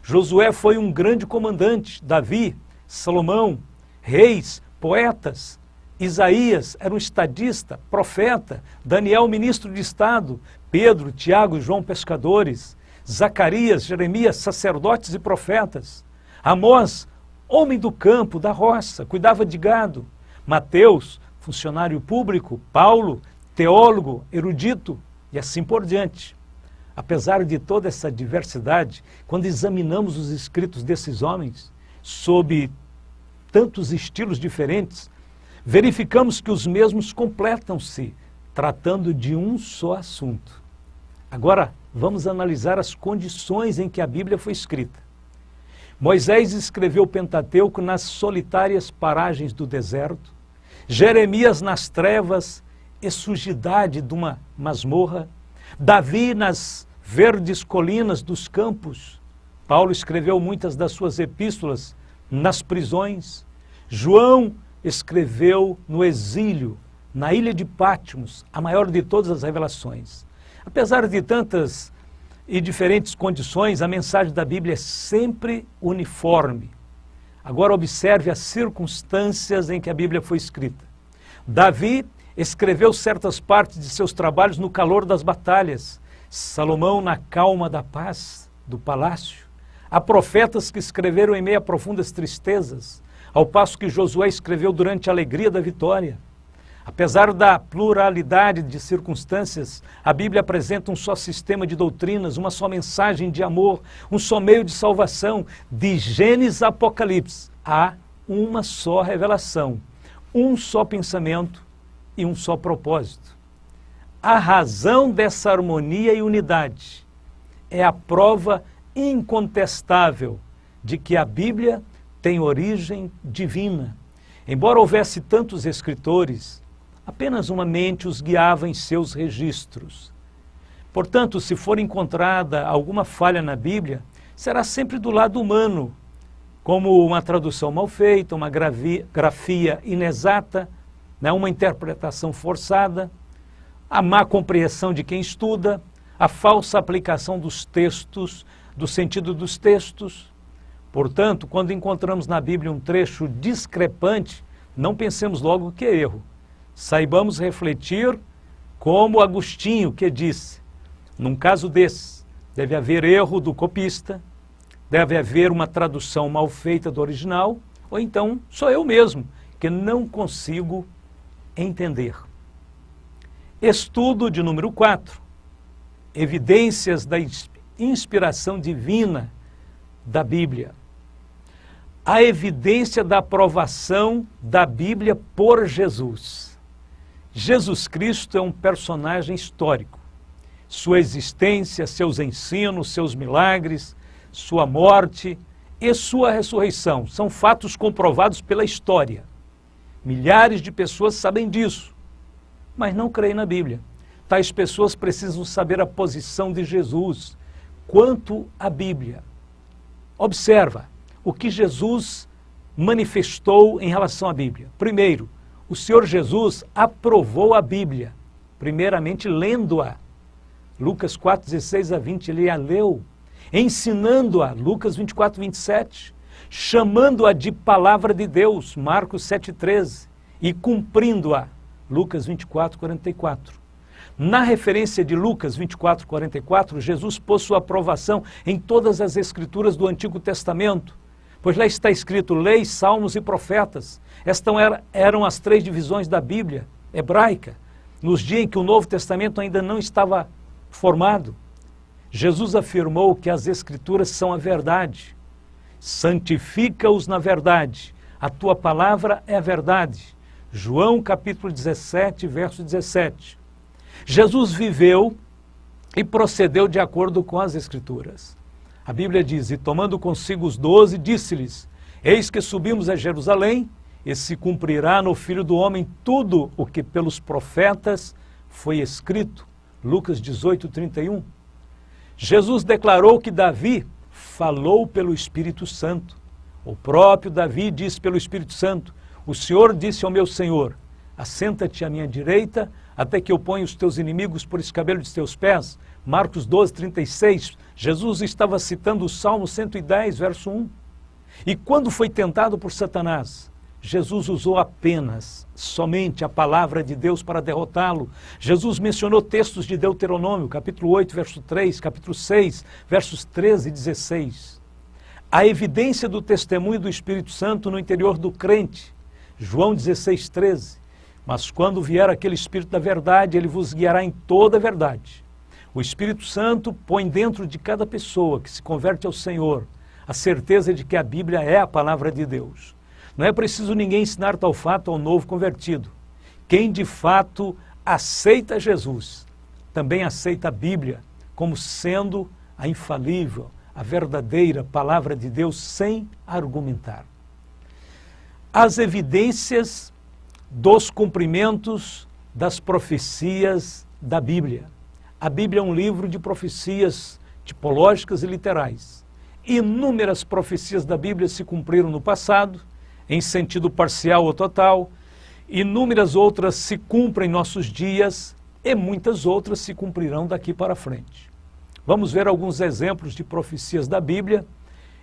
Josué foi um grande comandante, Davi, Salomão, reis, poetas, Isaías era um estadista, profeta. Daniel, ministro de Estado. Pedro, Tiago e João, pescadores. Zacarias, Jeremias, sacerdotes e profetas. Amós, homem do campo, da roça, cuidava de gado. Mateus, funcionário público. Paulo, teólogo, erudito, e assim por diante. Apesar de toda essa diversidade, quando examinamos os escritos desses homens, sob tantos estilos diferentes, verificamos que os mesmos completam-se, tratando de um só assunto. Agora, vamos analisar as condições em que a Bíblia foi escrita. Moisés escreveu o Pentateuco nas solitárias paragens do deserto, Jeremias nas trevas e sujidade de uma masmorra, Davi nas verdes colinas dos campos, Paulo escreveu muitas das suas epístolas nas prisões, João escreveu no exílio, na ilha de Patmos, a maior de todas as revelações. Apesar de tantas e diferentes condições, a mensagem da Bíblia é sempre uniforme. Agora observe as circunstâncias em que a Bíblia foi escrita. Davi escreveu certas partes de seus trabalhos no calor das batalhas, Salomão na calma da paz do palácio. Há profetas que escreveram em meio a profundas tristezas, ao passo que Josué escreveu durante a alegria da vitória. Apesar da pluralidade de circunstâncias, a Bíblia apresenta um só sistema de doutrinas, uma só mensagem de amor, um só meio de salvação. De Gênesis a Apocalipse, há uma só revelação, um só pensamento e um só propósito. A razão dessa harmonia e unidade é a prova incontestável de que a Bíblia tem origem divina. Embora houvesse tantos escritores, apenas uma mente os guiava em seus registros. Portanto, se for encontrada alguma falha na Bíblia, será sempre do lado humano, como uma tradução mal feita, uma grafia inexata, uma interpretação forçada, a má compreensão de quem estuda, a falsa aplicação dos textos, do sentido dos textos. Portanto, quando encontramos na Bíblia um trecho discrepante, não pensemos logo que é erro. Saibamos refletir como Agostinho, que disse, num caso desse, deve haver erro do copista, deve haver uma tradução mal feita do original, ou então sou eu mesmo, que não consigo entender. Estudo de número 4. Evidências da inspiração divina da Bíblia. A evidência da aprovação da Bíblia por Jesus. Jesus Cristo é um personagem histórico. Sua existência, seus ensinos, seus milagres, sua morte e sua ressurreição são fatos comprovados pela história. Milhares de pessoas sabem disso, mas não creem na Bíblia. Tais pessoas precisam saber a posição de Jesus quanto à Bíblia. Observa o que Jesus manifestou em relação à Bíblia. Primeiro, o Senhor Jesus aprovou a Bíblia, primeiramente lendo-a. Lucas 4, 16 a 20, ele a leu, ensinando-a, Lucas 24, 27, chamando-a de palavra de Deus, Marcos 7, 13, e cumprindo-a, Lucas 24, 44. Na referência de Lucas 24, 44, Jesus pôs sua aprovação em todas as escrituras do Antigo Testamento, pois lá está escrito leis, salmos e profetas. Estas eram as 3 divisões da Bíblia hebraica, nos dias em que o Novo Testamento ainda não estava formado. Jesus afirmou que as escrituras são a verdade. Santifica-os na verdade. A tua palavra é a verdade. João capítulo 17, verso 17. Jesus viveu e procedeu de acordo com as Escrituras. A Bíblia diz, e tomando consigo os 12, disse-lhes, eis que subimos a Jerusalém, e se cumprirá no Filho do Homem tudo o que pelos profetas foi escrito. Lucas 18, 31. Jesus declarou que Davi falou pelo Espírito Santo. O próprio Davi disse pelo Espírito Santo, o Senhor disse ao meu Senhor, assenta-te à minha direita, até que eu ponha os teus inimigos por escabelo de teus pés. Marcos 12, 36, Jesus estava citando o Salmo 110, verso 1. E quando foi tentado por Satanás, Jesus usou apenas, somente a palavra de Deus para derrotá-lo. Jesus mencionou textos de Deuteronômio, capítulo 8, verso 3, capítulo 6, versos 13 e 16. A evidência do testemunho do Espírito Santo no interior do crente, João 16, 13. Mas quando vier aquele Espírito da verdade, ele vos guiará em toda a verdade. O Espírito Santo põe dentro de cada pessoa que se converte ao Senhor a certeza de que a Bíblia é a palavra de Deus. Não é preciso ninguém ensinar tal fato ao novo convertido. Quem de fato aceita Jesus, também aceita a Bíblia como sendo a infalível, a verdadeira palavra de Deus sem argumentar. As evidências dos cumprimentos das profecias da Bíblia. A Bíblia é um livro de profecias tipológicas e literais. Inúmeras profecias da Bíblia se cumpriram no passado, em sentido parcial ou total, inúmeras outras se cumprem em nossos dias e muitas outras se cumprirão daqui para frente. Vamos ver alguns exemplos de profecias da Bíblia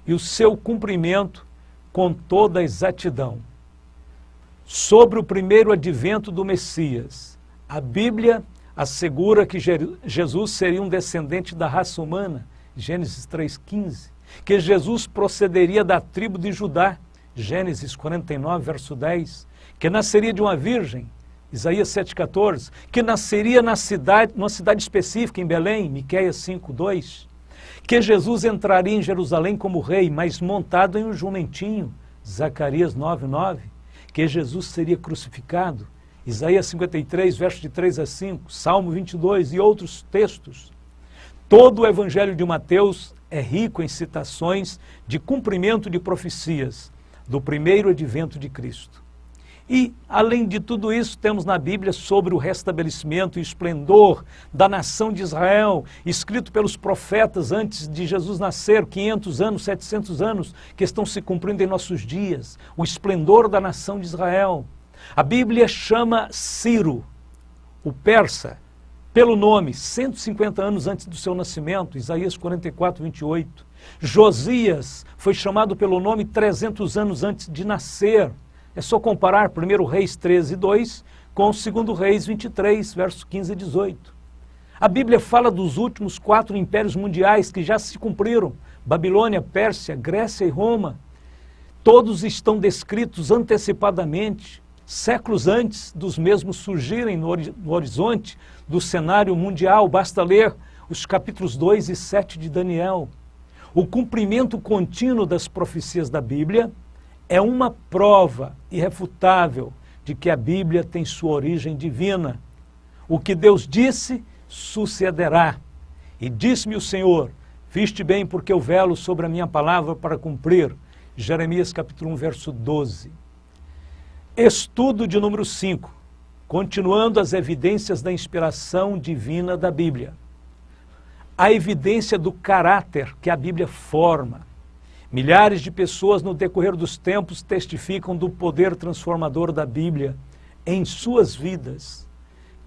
e o seu cumprimento com toda a exatidão. Sobre o primeiro advento do Messias, a Bíblia assegura que Jesus seria um descendente da raça humana, Gênesis 3,15, que Jesus procederia da tribo de Judá, Gênesis 49, verso 10, que nasceria de uma virgem, Isaías 7,14, que nasceria numa cidade específica, em Belém, Miqueias 5,2, que Jesus entraria em Jerusalém como rei, mas montado em um jumentinho, Zacarias 9,9, que Jesus seria crucificado, Isaías 53, verso de 3 a 5, Salmo 22 e outros textos. Todo o Evangelho de Mateus é rico em citações de cumprimento de profecias do primeiro advento de Cristo. E, além de tudo isso, temos na Bíblia sobre o restabelecimento e esplendor da nação de Israel, escrito pelos profetas antes de Jesus nascer, 500 anos, 700 anos, que estão se cumprindo em nossos dias, o esplendor da nação de Israel. A Bíblia chama Ciro, o persa, pelo nome, 150 anos antes do seu nascimento, Isaías 44, 28. Josias foi chamado pelo nome 300 anos antes de nascer. É só comparar 1 Reis 13, 2 com 2 Reis 23, versos 15 e 18. A Bíblia fala dos últimos 4 impérios mundiais que já se cumpriram, Babilônia, Pérsia, Grécia e Roma. Todos estão descritos antecipadamente, séculos antes dos mesmos surgirem no horizonte do cenário mundial. Basta ler os capítulos 2 e 7 de Daniel. O cumprimento contínuo das profecias da Bíblia é uma prova irrefutável de que a Bíblia tem sua origem divina. O que Deus disse, sucederá. E disse-me o Senhor, viste bem porque eu velo sobre a minha palavra para cumprir. Jeremias capítulo 1, verso 12. Estudo de número 5. Continuando as evidências da inspiração divina da Bíblia. A evidência do caráter que a Bíblia forma. Milhares de pessoas no decorrer dos tempos testificam do poder transformador da Bíblia em suas vidas.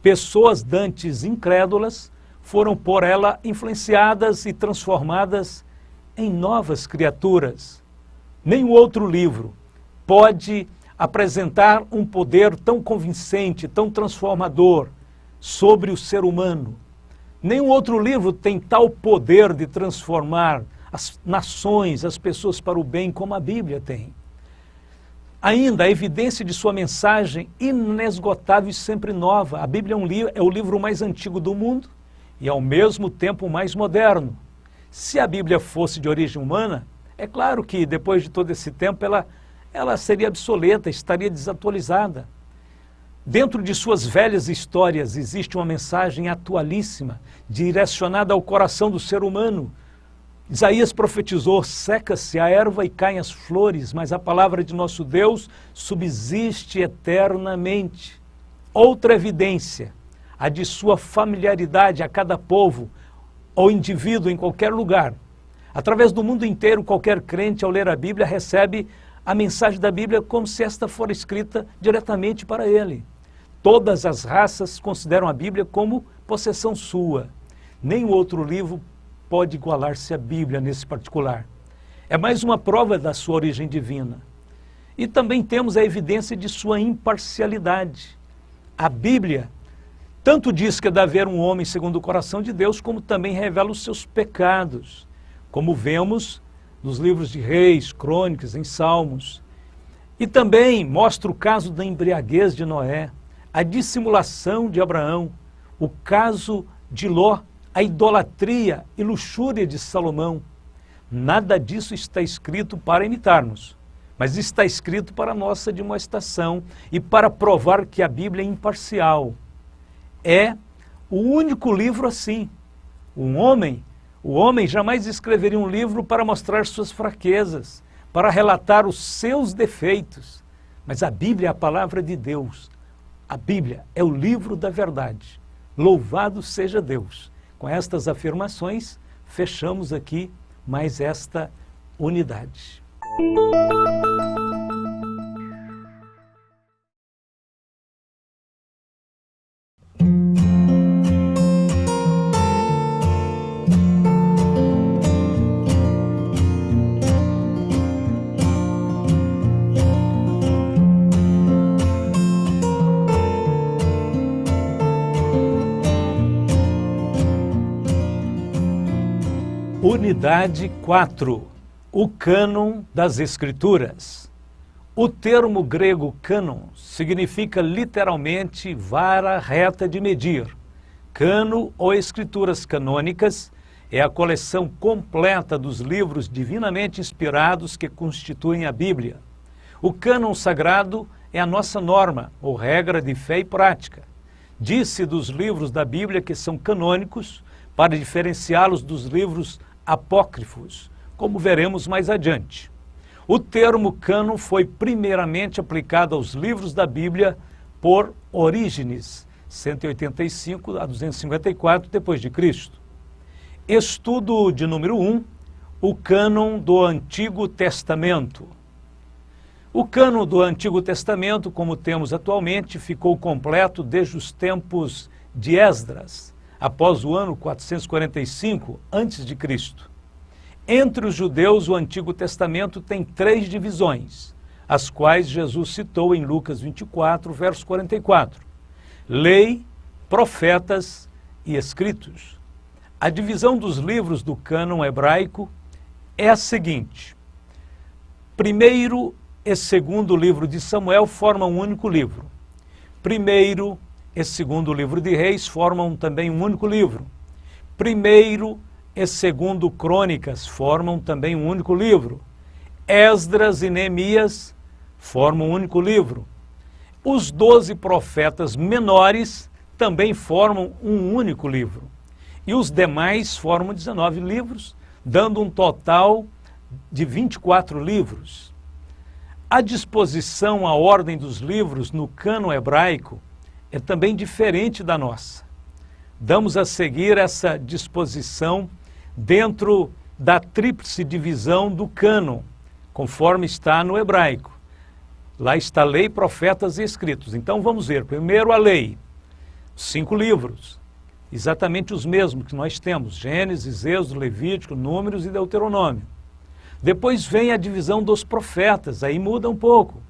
Pessoas dantes incrédulas foram por ela influenciadas e transformadas em novas criaturas. Nenhum outro livro pode apresentar um poder tão convincente, tão transformador sobre o ser humano. Nenhum outro livro tem tal poder de transformar as nações, as pessoas para o bem, como a Bíblia tem. Ainda, a evidência de sua mensagem inesgotável e sempre nova. A Bíblia é o livro mais antigo do mundo e, ao mesmo tempo, o mais moderno. Se a Bíblia fosse de origem humana, é claro que, depois de todo esse tempo, ela seria obsoleta, estaria desatualizada. Dentro de suas velhas histórias existe uma mensagem atualíssima, direcionada ao coração do ser humano. Isaías profetizou, seca-se a erva e caem as flores, mas a palavra de nosso Deus subsiste eternamente. Outra evidência, a de sua familiaridade a cada povo ou indivíduo em qualquer lugar. Através do mundo inteiro, qualquer crente, ao ler a Bíblia, recebe a mensagem da Bíblia como se esta fora escrita diretamente para ele. Todas as raças consideram a Bíblia como possessão sua. Nenhum outro livro pode igualar-se à Bíblia nesse particular. É mais uma prova da sua origem divina. E também temos a evidência de sua imparcialidade. A Bíblia tanto diz que deve haver um homem segundo o coração de Deus, como também revela os seus pecados, como vemos nos livros de Reis, Crônicas, em Salmos. E também mostra o caso da embriaguez de Noé, a dissimulação de Abraão, o caso de Ló, a idolatria e luxúria de Salomão. Nada disso está escrito para imitar-nos, mas está escrito para nossa demonstração e para provar que a Bíblia é imparcial. É o único livro assim. O homem jamais escreveria um livro para mostrar suas fraquezas, para relatar os seus defeitos. Mas a Bíblia é a palavra de Deus. A Bíblia é o livro da verdade. Louvado seja Deus. Com estas afirmações, fechamos aqui mais esta unidade. Unidade 4. O cânon das Escrituras. O termo grego cânon significa literalmente vara reta de medir. Cano ou escrituras canônicas é a coleção completa dos livros divinamente inspirados que constituem a Bíblia. O cânon sagrado é a nossa norma ou regra de fé e prática. Diz-se dos livros da Bíblia que são canônicos para diferenciá-los dos livros apócrifos, como veremos mais adiante. O termo cânon foi primeiramente aplicado aos livros da Bíblia por Orígenes, 185 a 254 d.C. Estudo de número 1, o cânon do Antigo Testamento. O cânon do Antigo Testamento, como temos atualmente, ficou completo desde os tempos de Esdras, após o ano 445 a.C. Entre os judeus, o Antigo Testamento tem 3 divisões, as quais Jesus citou em Lucas 24, verso 44. Lei, profetas e escritos. A divisão dos livros do cânon hebraico é a seguinte: primeiro e segundo livro de Samuel formam um único livro. Primeiro e segundo livro de Reis formam também um único livro. Primeiro e segundo Crônicas formam também um único livro. Esdras e Neemias formam um único livro. Os 12 profetas menores também formam um único livro. E os demais formam 19 livros, dando um total de 24 livros. A disposição, a ordem dos livros no cânon hebraico é também diferente da nossa. Damos a seguir essa disposição dentro da tríplice divisão do cânon, conforme está no hebraico. Lá está lei, profetas e escritos. Então vamos ver, primeiro a lei, 5 livros, exatamente os mesmos que nós temos, Gênesis, Êxodo, Levítico, Números e Deuteronômio. Depois vem a divisão dos profetas, aí muda um pouco.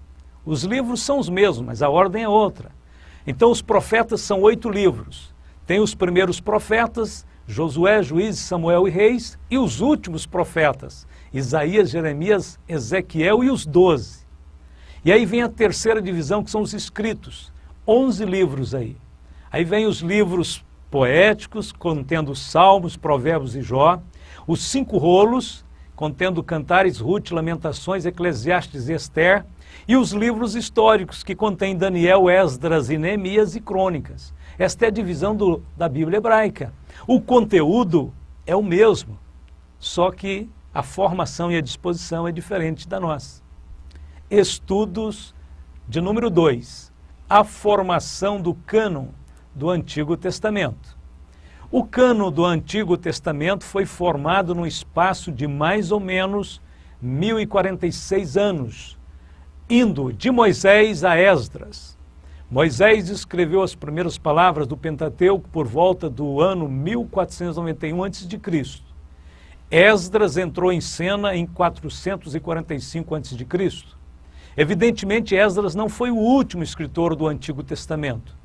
Os livros são os mesmos, mas a ordem é outra. Então os profetas são 8 livros. Tem os primeiros profetas, Josué, Juízes, Samuel e Reis, e os últimos profetas, Isaías, Jeremias, Ezequiel e os 12. E aí vem a terceira divisão, que são os escritos, 11 livros aí. Aí vem os livros poéticos, contendo Salmos, Provérbios e Jó, os 5 rolos, contendo Cantares, Ruth, Lamentações, Eclesiastes e Ester, e os livros históricos, que contêm Daniel, Esdras e Neemias e Crônicas. Esta é a divisão da Bíblia hebraica. O conteúdo é o mesmo, só que a formação e a disposição é diferente da nossa. Estudos de número 2. A formação do cânon do Antigo Testamento. O cânon do Antigo Testamento foi formado num espaço de mais ou menos 1046 anos, indo de Moisés a Esdras. Moisés escreveu as primeiras palavras do Pentateuco por volta do ano 1491 a.C. Esdras entrou em cena em 445 a.C. Evidentemente, Esdras não foi o último escritor do Antigo Testamento.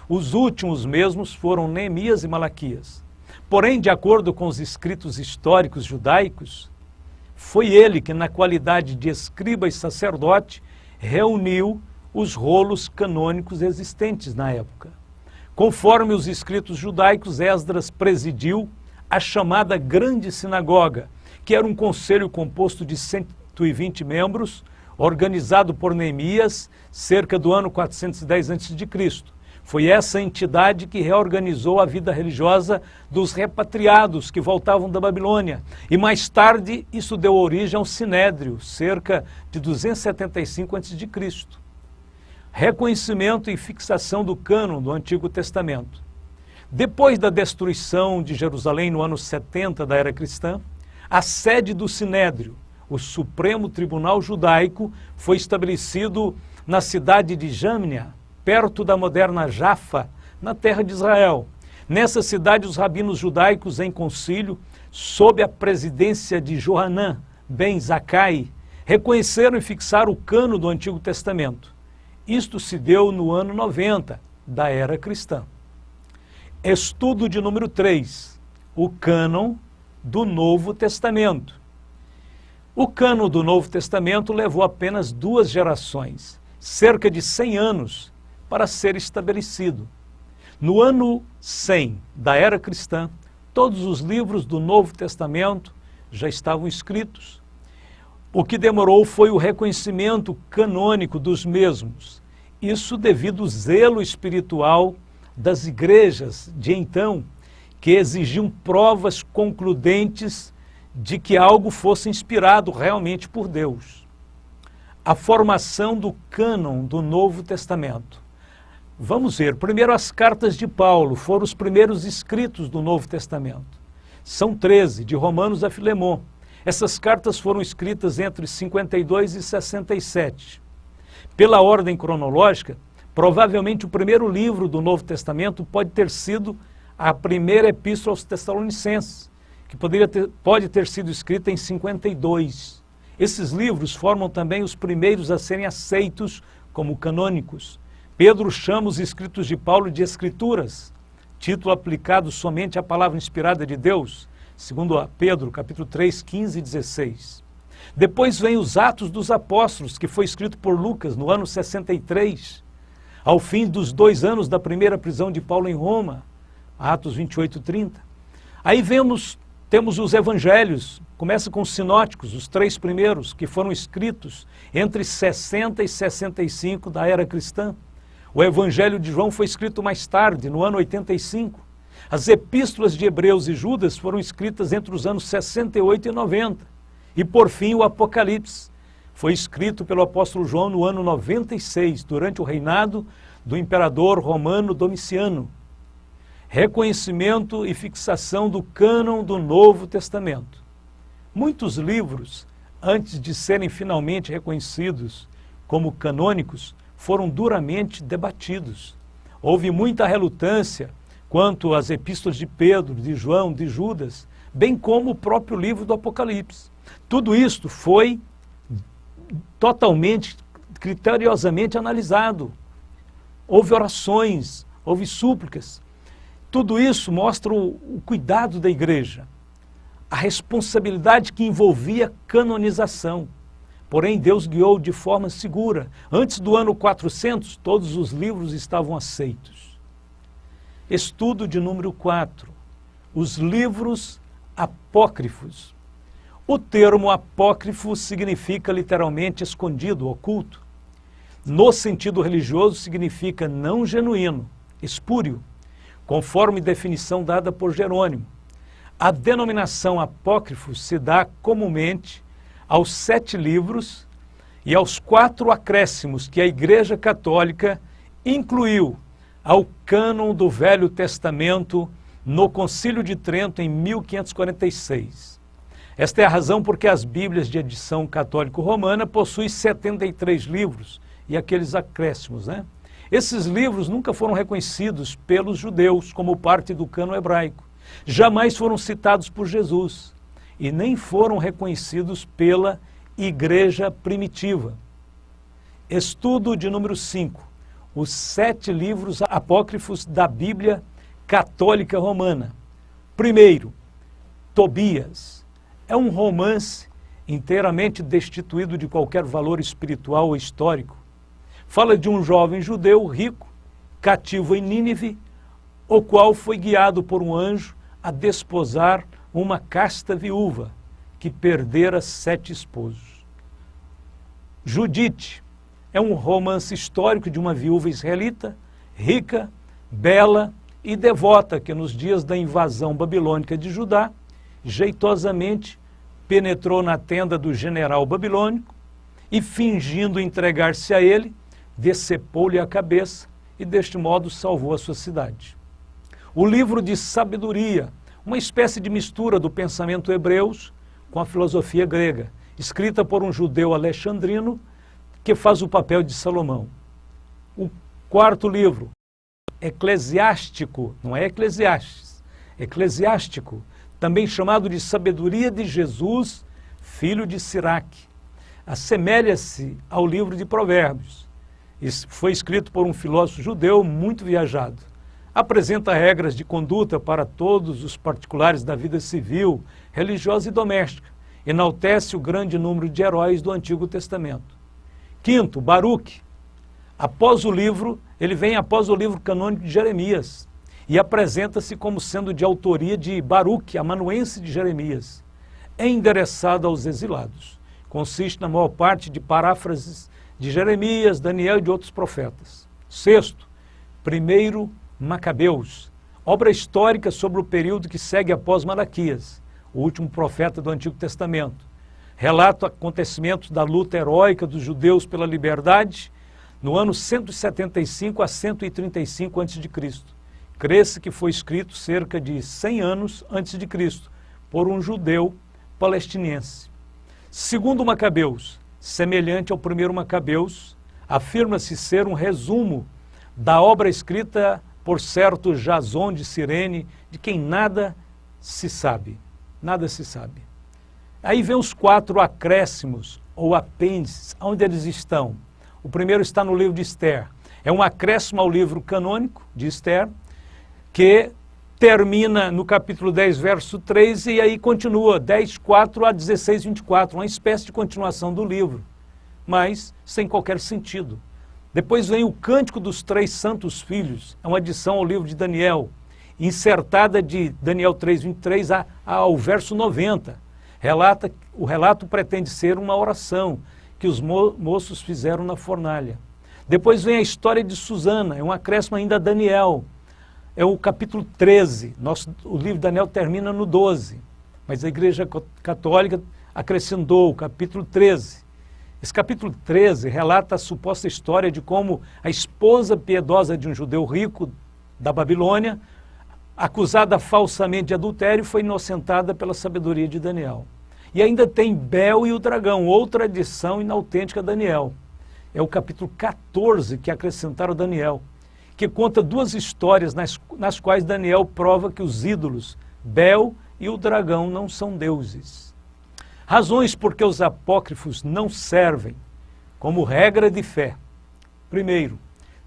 Os últimos mesmos foram Neemias e Malaquias. Porém, de acordo com os escritos históricos judaicos, foi ele que, na qualidade de escriba e sacerdote, reuniu os rolos canônicos existentes na época. Conforme os escritos judaicos, Esdras presidiu a chamada Grande Sinagoga, que era um conselho composto de 120 membros, organizado por Neemias, cerca do ano 410 a.C. Foi essa entidade que reorganizou a vida religiosa dos repatriados que voltavam da Babilônia. E mais tarde isso deu origem ao Sinédrio, cerca de 275 a.C. Reconhecimento e fixação do cânon do Antigo Testamento. Depois da destruição de Jerusalém no ano 70 da era cristã, a sede do Sinédrio, o Supremo Tribunal Judaico, foi estabelecido na cidade de Jâmnia, perto da moderna Jafa, na terra de Israel. Nessa cidade, os rabinos judaicos em concílio, sob a presidência de Johanã ben Zakkai, reconheceram e fixaram o cânon do Antigo Testamento. Isto se deu no ano 90 da era cristã. Estudo de número 3, o cânon do Novo Testamento. O cânon do Novo Testamento levou apenas 2 gerações, cerca de 100 anos, para ser estabelecido. No ano 100 da era cristã, todos os livros do Novo Testamento já estavam escritos. O que demorou foi o reconhecimento canônico dos mesmos. Isso devido ao zelo espiritual das igrejas de então, que exigiam provas concludentes de que algo fosse inspirado realmente por Deus. A formação do cânon do Novo Testamento. Vamos ver, primeiro as cartas de Paulo foram os primeiros escritos do Novo Testamento. São 13, de Romanos a Filemon. Essas cartas foram escritas entre 52 e 67. Pela ordem cronológica, provavelmente o primeiro livro do Novo Testamento pode ter sido a primeira epístola aos Tessalonicenses, que pode ter sido escrita em 52. Esses livros formam também os primeiros a serem aceitos como canônicos. Pedro chama os escritos de Paulo de Escrituras, título aplicado somente à palavra inspirada de Deus, segundo a Pedro, capítulo 3, 15 e 16. Depois vem os Atos dos Apóstolos, que foi escrito por Lucas no ano 63, ao fim dos 2 anos da primeira prisão de Paulo em Roma, Atos 28, 30. Aí temos os evangelhos, começa com os sinóticos, os 3 primeiros, que foram escritos entre 60 e 65 da era cristã. O Evangelho de João foi escrito mais tarde, no ano 85. As epístolas de Hebreus e Judas foram escritas entre os anos 68 e 90. E, por fim, o Apocalipse foi escrito pelo apóstolo João no ano 96, durante o reinado do imperador romano Domiciano. Reconhecimento e fixação do cânon do Novo Testamento. Muitos livros, antes de serem finalmente reconhecidos como canônicos, foram duramente debatidos. Houve muita relutância quanto às epístolas de Pedro, de João, de Judas, bem como o próprio livro do Apocalipse. Tudo isto foi totalmente, criteriosamente analisado. Houve orações, houve súplicas. Tudo isso mostra o cuidado da igreja, a responsabilidade que envolvia canonização. Porém, Deus guiou de forma segura. Antes do ano 400, todos os livros estavam aceitos. Estudo de número 4. Os livros apócrifos. O termo apócrifo significa literalmente escondido, oculto. No sentido religioso, significa não genuíno, espúrio, conforme definição dada por Jerônimo. A denominação apócrifo se dá comumente aos 7 livros e aos 4 acréscimos que a Igreja Católica incluiu ao cânon do Velho Testamento no Concílio de Trento em 1546. Esta é a razão porque as Bíblias de edição católico-romana possuem 73 livros e aqueles acréscimos, né? Esses livros nunca foram reconhecidos pelos judeus como parte do cânon hebraico. Jamais foram citados por Jesus e nem foram reconhecidos pela igreja primitiva. Estudo de número 5. Os 7 livros apócrifos da Bíblia Católica Romana. Primeiro, Tobias. É um romance inteiramente destituído de qualquer valor espiritual ou histórico. Fala de um jovem judeu rico, cativo em Nínive, o qual foi guiado por um anjo a desposar uma casta viúva que perdera 7 esposos. Judite é um romance histórico de uma viúva israelita, rica, bela e devota, que nos dias da invasão babilônica de Judá, jeitosamente penetrou na tenda do general babilônico e, fingindo entregar-se a ele, decepou-lhe a cabeça e, deste modo, salvou a sua cidade. O livro de sabedoria, uma espécie de mistura do pensamento hebreu com a filosofia grega, escrita por um judeu alexandrino que faz o papel de Salomão. O quarto livro, Eclesiástico, não é Eclesiastes, Eclesiástico, também chamado de Sabedoria de Jesus, filho de Siraque. Assemelha-se ao livro de Provérbios. Isso foi escrito por um filósofo judeu muito viajado. Apresenta regras de conduta para todos os particulares da vida civil, religiosa e doméstica. Enaltece o grande número de heróis do Antigo Testamento. Quinto, Baruque. Ele vem após o livro canônico de Jeremias e apresenta-se como sendo de autoria de Baruque, amanuense de Jeremias. É endereçado aos exilados. Consiste na maior parte de paráfrases de Jeremias, Daniel e de outros profetas. Sexto, primeiro Macabeus, obra histórica sobre o período que segue após Malaquias, o último profeta do Antigo Testamento. Relata acontecimentos da luta heróica dos judeus pela liberdade no ano 175 a 135 a.C. Crê-se que foi escrito cerca de 100 anos antes de Cristo por um judeu palestinense. Segundo Macabeus, semelhante ao primeiro Macabeus, afirma-se ser um resumo da obra escrita por certo Jason de Cirene, de quem nada se sabe. Nada se sabe. Aí vem os 4 acréscimos, ou apêndices, onde eles estão. O primeiro está no livro de Esther. É um acréscimo ao livro canônico de Esther, que termina no capítulo 10, verso 3, e aí continua, 10, 4 a 16, 24, uma espécie de continuação do livro, mas sem qualquer sentido. Depois vem o Cântico dos 3 Santos Filhos, é uma adição ao livro de Daniel, insertada de Daniel 3, 23 ao verso 90. O relato pretende ser uma oração que os moços fizeram na fornalha. Depois vem a história de Susana, é um acréscimo ainda a Daniel. É o capítulo 13, o livro de Daniel termina no 12, mas a Igreja Católica acrescentou o capítulo 13. Esse capítulo 13 relata a suposta história de como a esposa piedosa de um judeu rico da Babilônia, acusada falsamente de adultério, foi inocentada pela sabedoria de Daniel. E ainda tem Bel e o dragão, outra adição inautêntica a Daniel. É o capítulo 14 que acrescentaram a Daniel, que conta 2 histórias nas quais Daniel prova que os ídolos, Bel e o dragão, não são deuses. Razões por que os apócrifos não servem como regra de fé. Primeiro,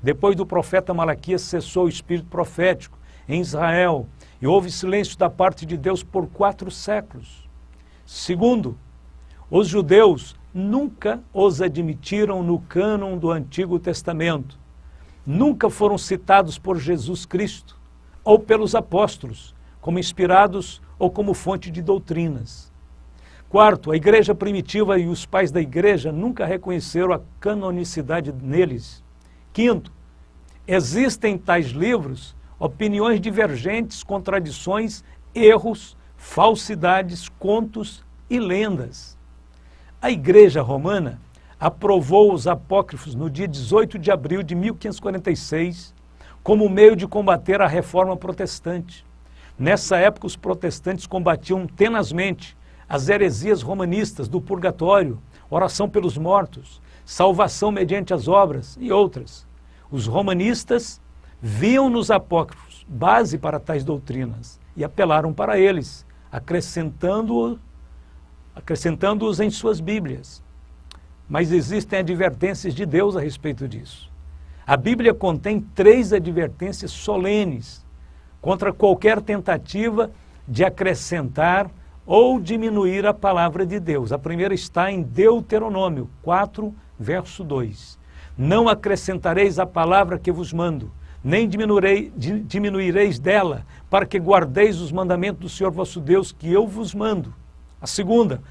depois do profeta Malaquias cessou o espírito profético em Israel e houve silêncio da parte de Deus por 4 séculos. Segundo, os judeus nunca os admitiram no cânon do Antigo Testamento. Nunca foram citados por Jesus Cristo ou pelos apóstolos, como inspirados ou como fonte de doutrinas. Quarto, a igreja primitiva e os pais da igreja nunca reconheceram a canonicidade neles. Quinto, existem em tais livros opiniões divergentes, contradições, erros, falsidades, contos e lendas. A Igreja Romana aprovou os apócrifos no dia 18 de abril de 1546 como meio de combater a reforma protestante. Nessa época, os protestantes combatiam tenazmente as heresias romanistas do purgatório, oração pelos mortos, salvação mediante as obras e outras. Os romanistas viam nos apócrifos base para tais doutrinas e apelaram para eles, acrescentando-os em suas Bíblias. mas existem advertências de Deus a respeito disso. A Bíblia contém 3 advertências solenes contra qualquer tentativa de acrescentar ou diminuir a palavra de Deus. A primeira está em Deuteronômio 4, verso 2. Não acrescentareis a palavra que vos mando, nem diminuireis dela, para que guardeis os mandamentos do Senhor vosso Deus, que eu vos mando. A segunda,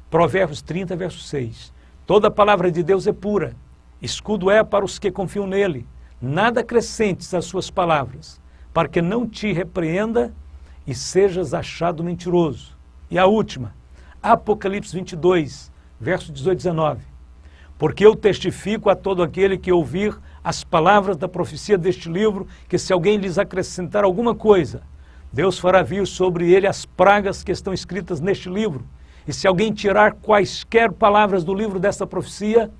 Provérbios 30, verso 6. Toda a palavra de Deus é pura, escudo é para os que confiam nele. Nada acrescentes às suas palavras, para que não te repreenda e sejas achado mentiroso. E a última, Apocalipse 22, verso 18 e 19. Porque eu testifico a todo aquele que ouvir as palavras da profecia deste livro, que se alguém lhes acrescentar alguma coisa, Deus fará vir sobre ele as pragas que estão escritas neste livro. E se alguém tirar quaisquer palavras do livro desta profecia,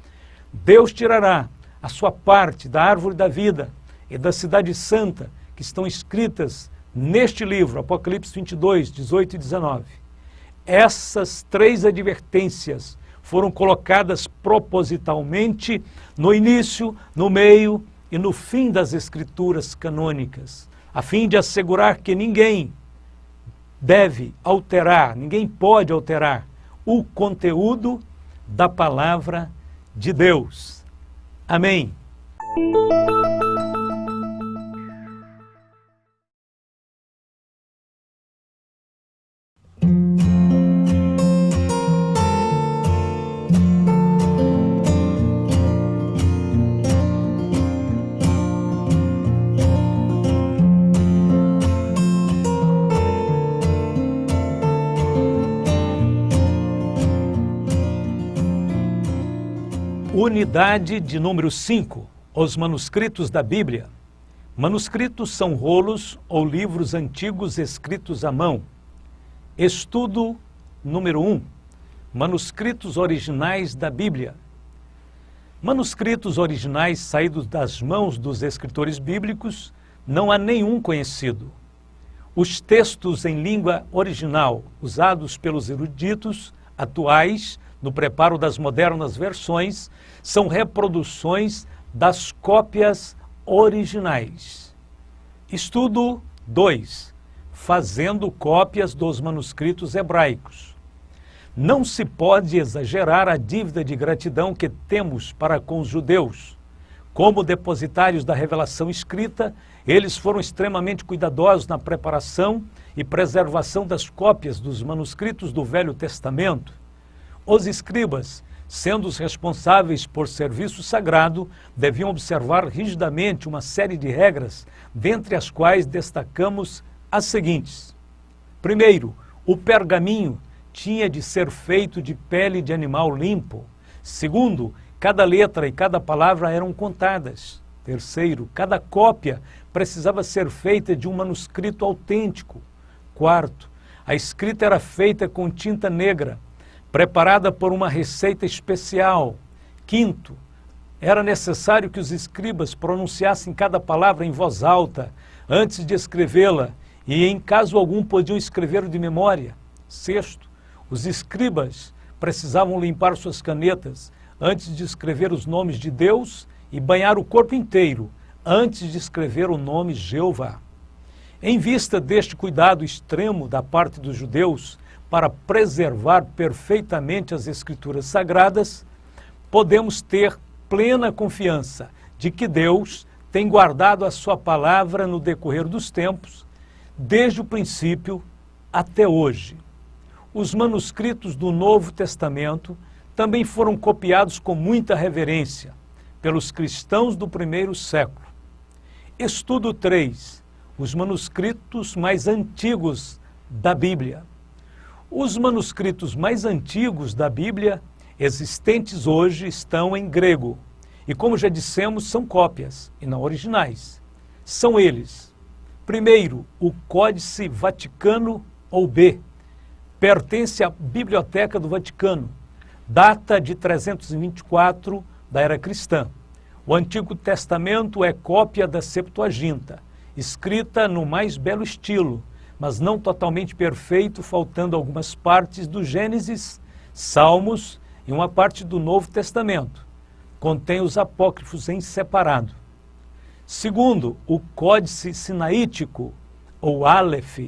Deus tirará a sua parte da árvore da vida e da cidade santa, que estão escritas neste livro, Apocalipse 22, 18 e 19. Essas 3 advertências foram colocadas propositalmente no início, no meio e no fim das escrituras canônicas, a fim de assegurar que ninguém deve alterar, ninguém pode alterar o conteúdo da palavra de Deus. Amém. Unidade de número 5, os manuscritos da Bíblia. Manuscritos são rolos ou livros antigos escritos à mão. Estudo número 1, manuscritos originais da Bíblia. Manuscritos originais saídos das mãos dos escritores bíblicos, não há nenhum conhecido. Os textos em língua original usados pelos eruditos atuais no preparo das modernas versões são reproduções das cópias originais. Estudo 2. Fazendo cópias dos manuscritos hebraicos. Não se pode exagerar a dívida de gratidão que temos para com os judeus. Como depositários da revelação escrita, eles foram extremamente cuidadosos na preparação e preservação das cópias dos manuscritos do Velho Testamento. Os escribas, sendo os responsáveis por serviço sagrado, deviam observar rigidamente uma série de regras, dentre as quais destacamos as seguintes. Primeiro, o pergaminho tinha de ser feito de pele de animal limpo. Segundo, cada letra e cada palavra eram contadas. Terceiro, cada cópia precisava ser feita de um manuscrito autêntico. Quarto, a escrita era feita com tinta negra, preparada por uma receita especial. Quinto, era necessário que os escribas pronunciassem cada palavra em voz alta antes de escrevê-la e, em caso algum, podiam escrever de memória. Sexto, os escribas precisavam limpar suas canetas antes de escrever os nomes de Deus e banhar o corpo inteiro antes de escrever o nome Jeová. Em vista deste cuidado extremo da parte dos judeus para preservar perfeitamente as Escrituras Sagradas, podemos ter plena confiança de que Deus tem guardado a sua palavra no decorrer dos tempos, desde o princípio até hoje. Os manuscritos do Novo Testamento também foram copiados com muita reverência pelos cristãos do primeiro século. Estudo 3. Os manuscritos mais antigos da Bíblia. Os manuscritos mais antigos da Bíblia existentes hoje estão em grego e, como já dissemos, são cópias e não originais. São eles: primeiro, o Códice Vaticano ou B, pertence à Biblioteca do Vaticano, data de 324 da era cristã. O Antigo Testamento é cópia da Septuaginta, escrita no mais belo estilo, mas não totalmente perfeito, faltando algumas partes do Gênesis, Salmos e uma parte do Novo Testamento. Contém os apócrifos em separado. Segundo, o Códice Sinaítico, ou Aleph,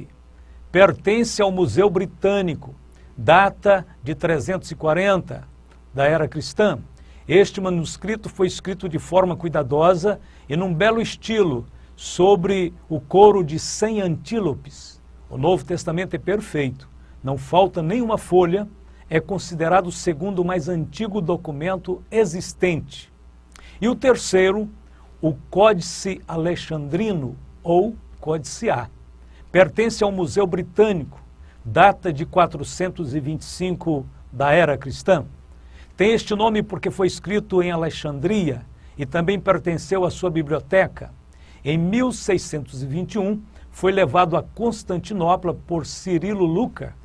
pertence ao Museu Britânico, data de 340 da era cristã. Este manuscrito foi escrito de forma cuidadosa e num belo estilo, sobre o couro de 100 antílopes. O Novo Testamento é perfeito, não falta nenhuma folha, é considerado o segundo mais antigo documento existente. E o terceiro, o Códice Alexandrino, ou Códice A, pertence ao Museu Britânico, data de 425 da era cristã. Tem este nome porque foi escrito em Alexandria e também pertenceu à sua biblioteca. Em 1621, foi levado a Constantinopla por Cirilo Luca,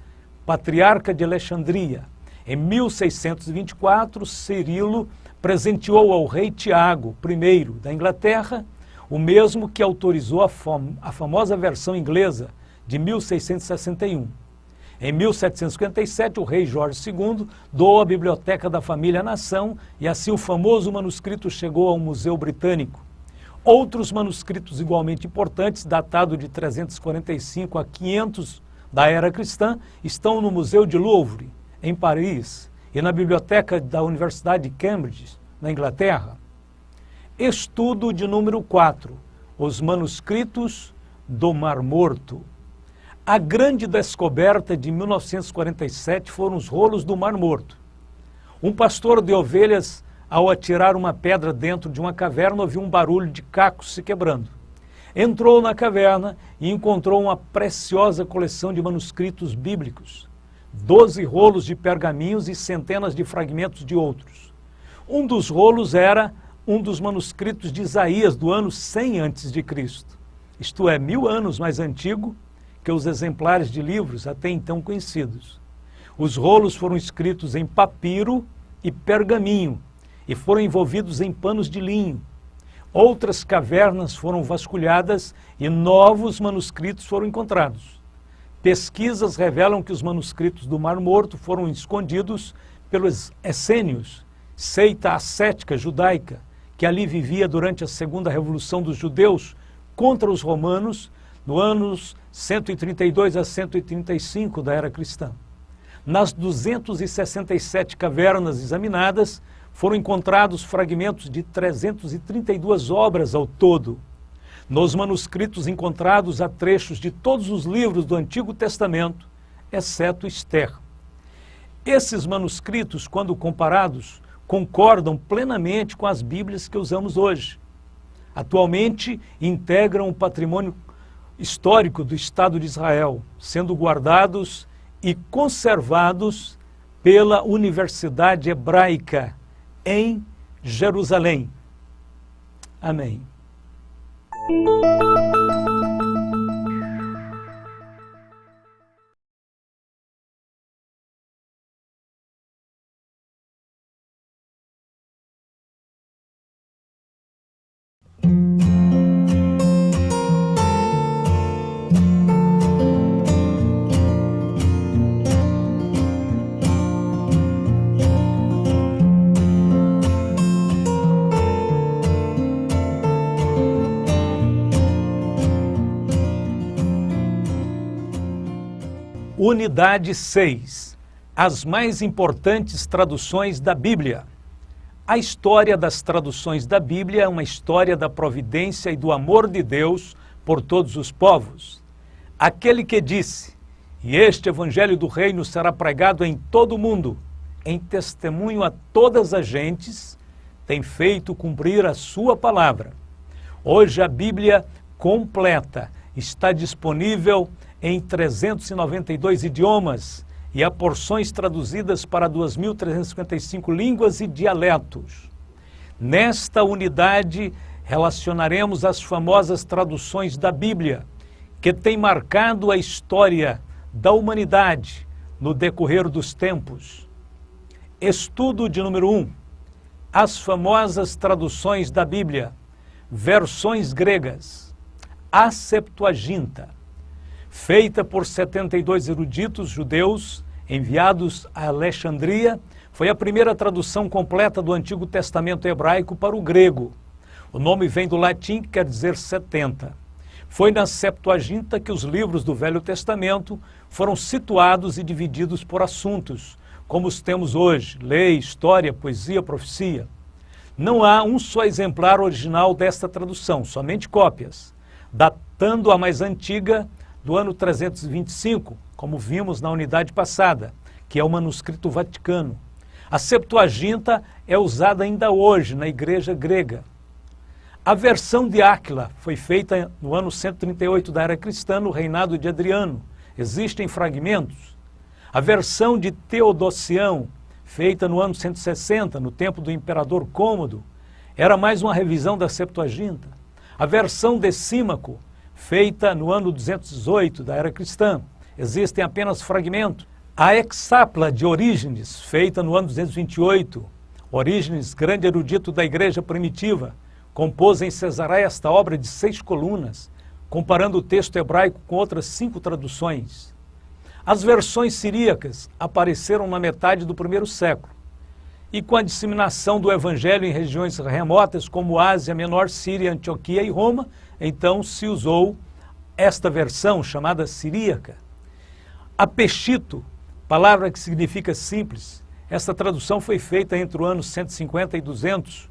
patriarca de Alexandria. Em 1624, Cirilo presenteou ao rei Tiago I da Inglaterra, o mesmo que autorizou a famosa versão inglesa de 1661. Em 1757, o rei Jorge II doou a biblioteca da família Nação e assim o famoso manuscrito chegou ao Museu Britânico. Outros manuscritos igualmente importantes, datados de 345 a 500 da era cristã, estão no Museu de Louvre, em Paris, e na biblioteca da Universidade de Cambridge, na Inglaterra. Estudo de número 4, os manuscritos do Mar Morto. A grande descoberta de 1947 foram os rolos do Mar Morto. Um pastor de ovelhas, ao atirar uma pedra dentro de uma caverna, ouviu um barulho de cacos se quebrando. Entrou na caverna e encontrou uma preciosa coleção de manuscritos bíblicos, 12 rolos de pergaminhos e centenas de fragmentos de outros. Um dos rolos era um dos manuscritos de Isaías do ano 100 a.C., isto é, 1000 anos mais antigo que os exemplares de livros até então conhecidos. Os rolos foram escritos em papiro e pergaminho e foram envolvidos em panos de linho. Outras cavernas foram vasculhadas e novos manuscritos foram encontrados. Pesquisas revelam que os manuscritos do Mar Morto foram escondidos pelos essênios, seita ascética judaica, que ali vivia durante a Segunda Revolução dos Judeus contra os romanos, no anos 132 a 135 da era cristã. Nas 267 cavernas examinadas, foram encontrados fragmentos de 332 obras ao todo. Nos manuscritos encontrados há trechos de todos os livros do Antigo Testamento, exceto Esther. Esses manuscritos, quando comparados, concordam plenamente com as Bíblias que usamos hoje. Atualmente, integram o patrimônio histórico do Estado de Israel, sendo guardados e conservados pela Universidade Hebraica em Jerusalém. Amém. Unidade 6. As mais importantes traduções da Bíblia. A história das traduções da Bíblia é uma história da providência e do amor de Deus por todos os povos. Aquele que disse, e este evangelho do reino será pregado em todo o mundo, em testemunho a todas as gentes, tem feito cumprir a sua palavra. Hoje a Bíblia completa está disponível em 392 idiomas e há porções traduzidas para 2.355 línguas e dialetos. Nesta unidade, relacionaremos as famosas traduções da Bíblia, que têm marcado a história da humanidade no decorrer dos tempos. Estudo de número 1. As famosas traduções da Bíblia, versões gregas. A Septuaginta, feita por 72 eruditos judeus enviados a Alexandria, Foi a primeira tradução completa do Antigo Testamento hebraico para o grego. O nome vem do latim, que quer dizer 70. Foi na Septuaginta que os livros do Velho Testamento foram situados e divididos por assuntos, como os temos hoje: lei, história, poesia, profecia. Não há um só exemplar original desta tradução, somente cópias, datando a mais antiga do ano 325, como vimos na unidade passada, que é o manuscrito Vaticano. A Septuaginta é usada ainda hoje na Igreja grega. A versão de Áquila foi feita no ano 138 da era cristã, no reinado de Adriano. Existem fragmentos. A versão de Teodosião, feita no ano 160, no tempo do imperador Cômodo, era mais uma revisão da Septuaginta. A versão de Símaco, feita no ano 218 da era cristã, existem apenas fragmentos. A Hexapla de Orígenes, feita no ano 228, Orígenes, grande erudito da igreja primitiva, compôs em Cesareia esta obra de 6 colunas, comparando o texto hebraico com outras 5 traduções. As versões siríacas apareceram na metade do primeiro século, e com a disseminação do evangelho em regiões remotas como Ásia Menor, Síria, Antioquia e Roma, então se usou esta versão chamada siríaca. A Peshito, palavra que significa simples, esta tradução foi feita entre o ano 150 e 200,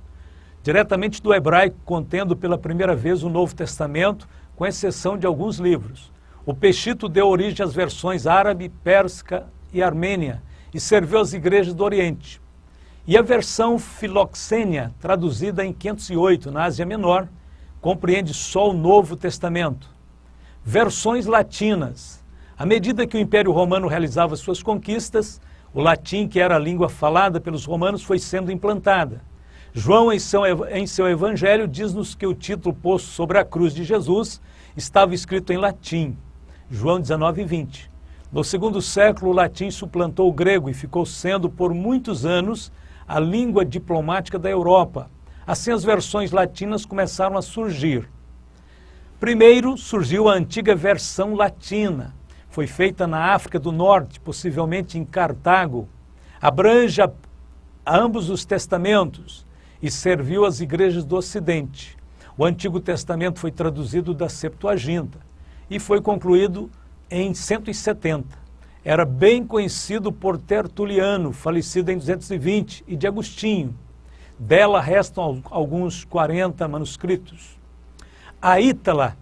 diretamente do hebraico, contendo pela primeira vez o Novo Testamento, com exceção de alguns livros. O Peshito deu origem às versões árabe, pérsica e armênia e serviu às igrejas do Oriente. E a versão filoxênia, traduzida em 508 na Ásia Menor, compreende só o Novo Testamento. Versões latinas. À medida que o Império Romano realizava suas conquistas, o latim, que era a língua falada pelos romanos, foi sendo implantada. João, em seu evangelho, diz-nos que o título posto sobre a cruz de Jesus estava escrito em latim. João 19:20. No segundo século, o latim suplantou o grego e ficou sendo, por muitos anos, a língua diplomática da Europa. Assim, as versões latinas começaram a surgir. Primeiro, surgiu a antiga versão latina. Foi feita na África do Norte, possivelmente em Cartago. Abrange ambos os testamentos e serviu às igrejas do Ocidente. O Antigo Testamento foi traduzido da Septuaginta e foi concluído em 170. Era bem conhecido por Tertuliano, falecido em 220, e de Agostinho. Dela restam alguns 40 manuscritos. A Ítala,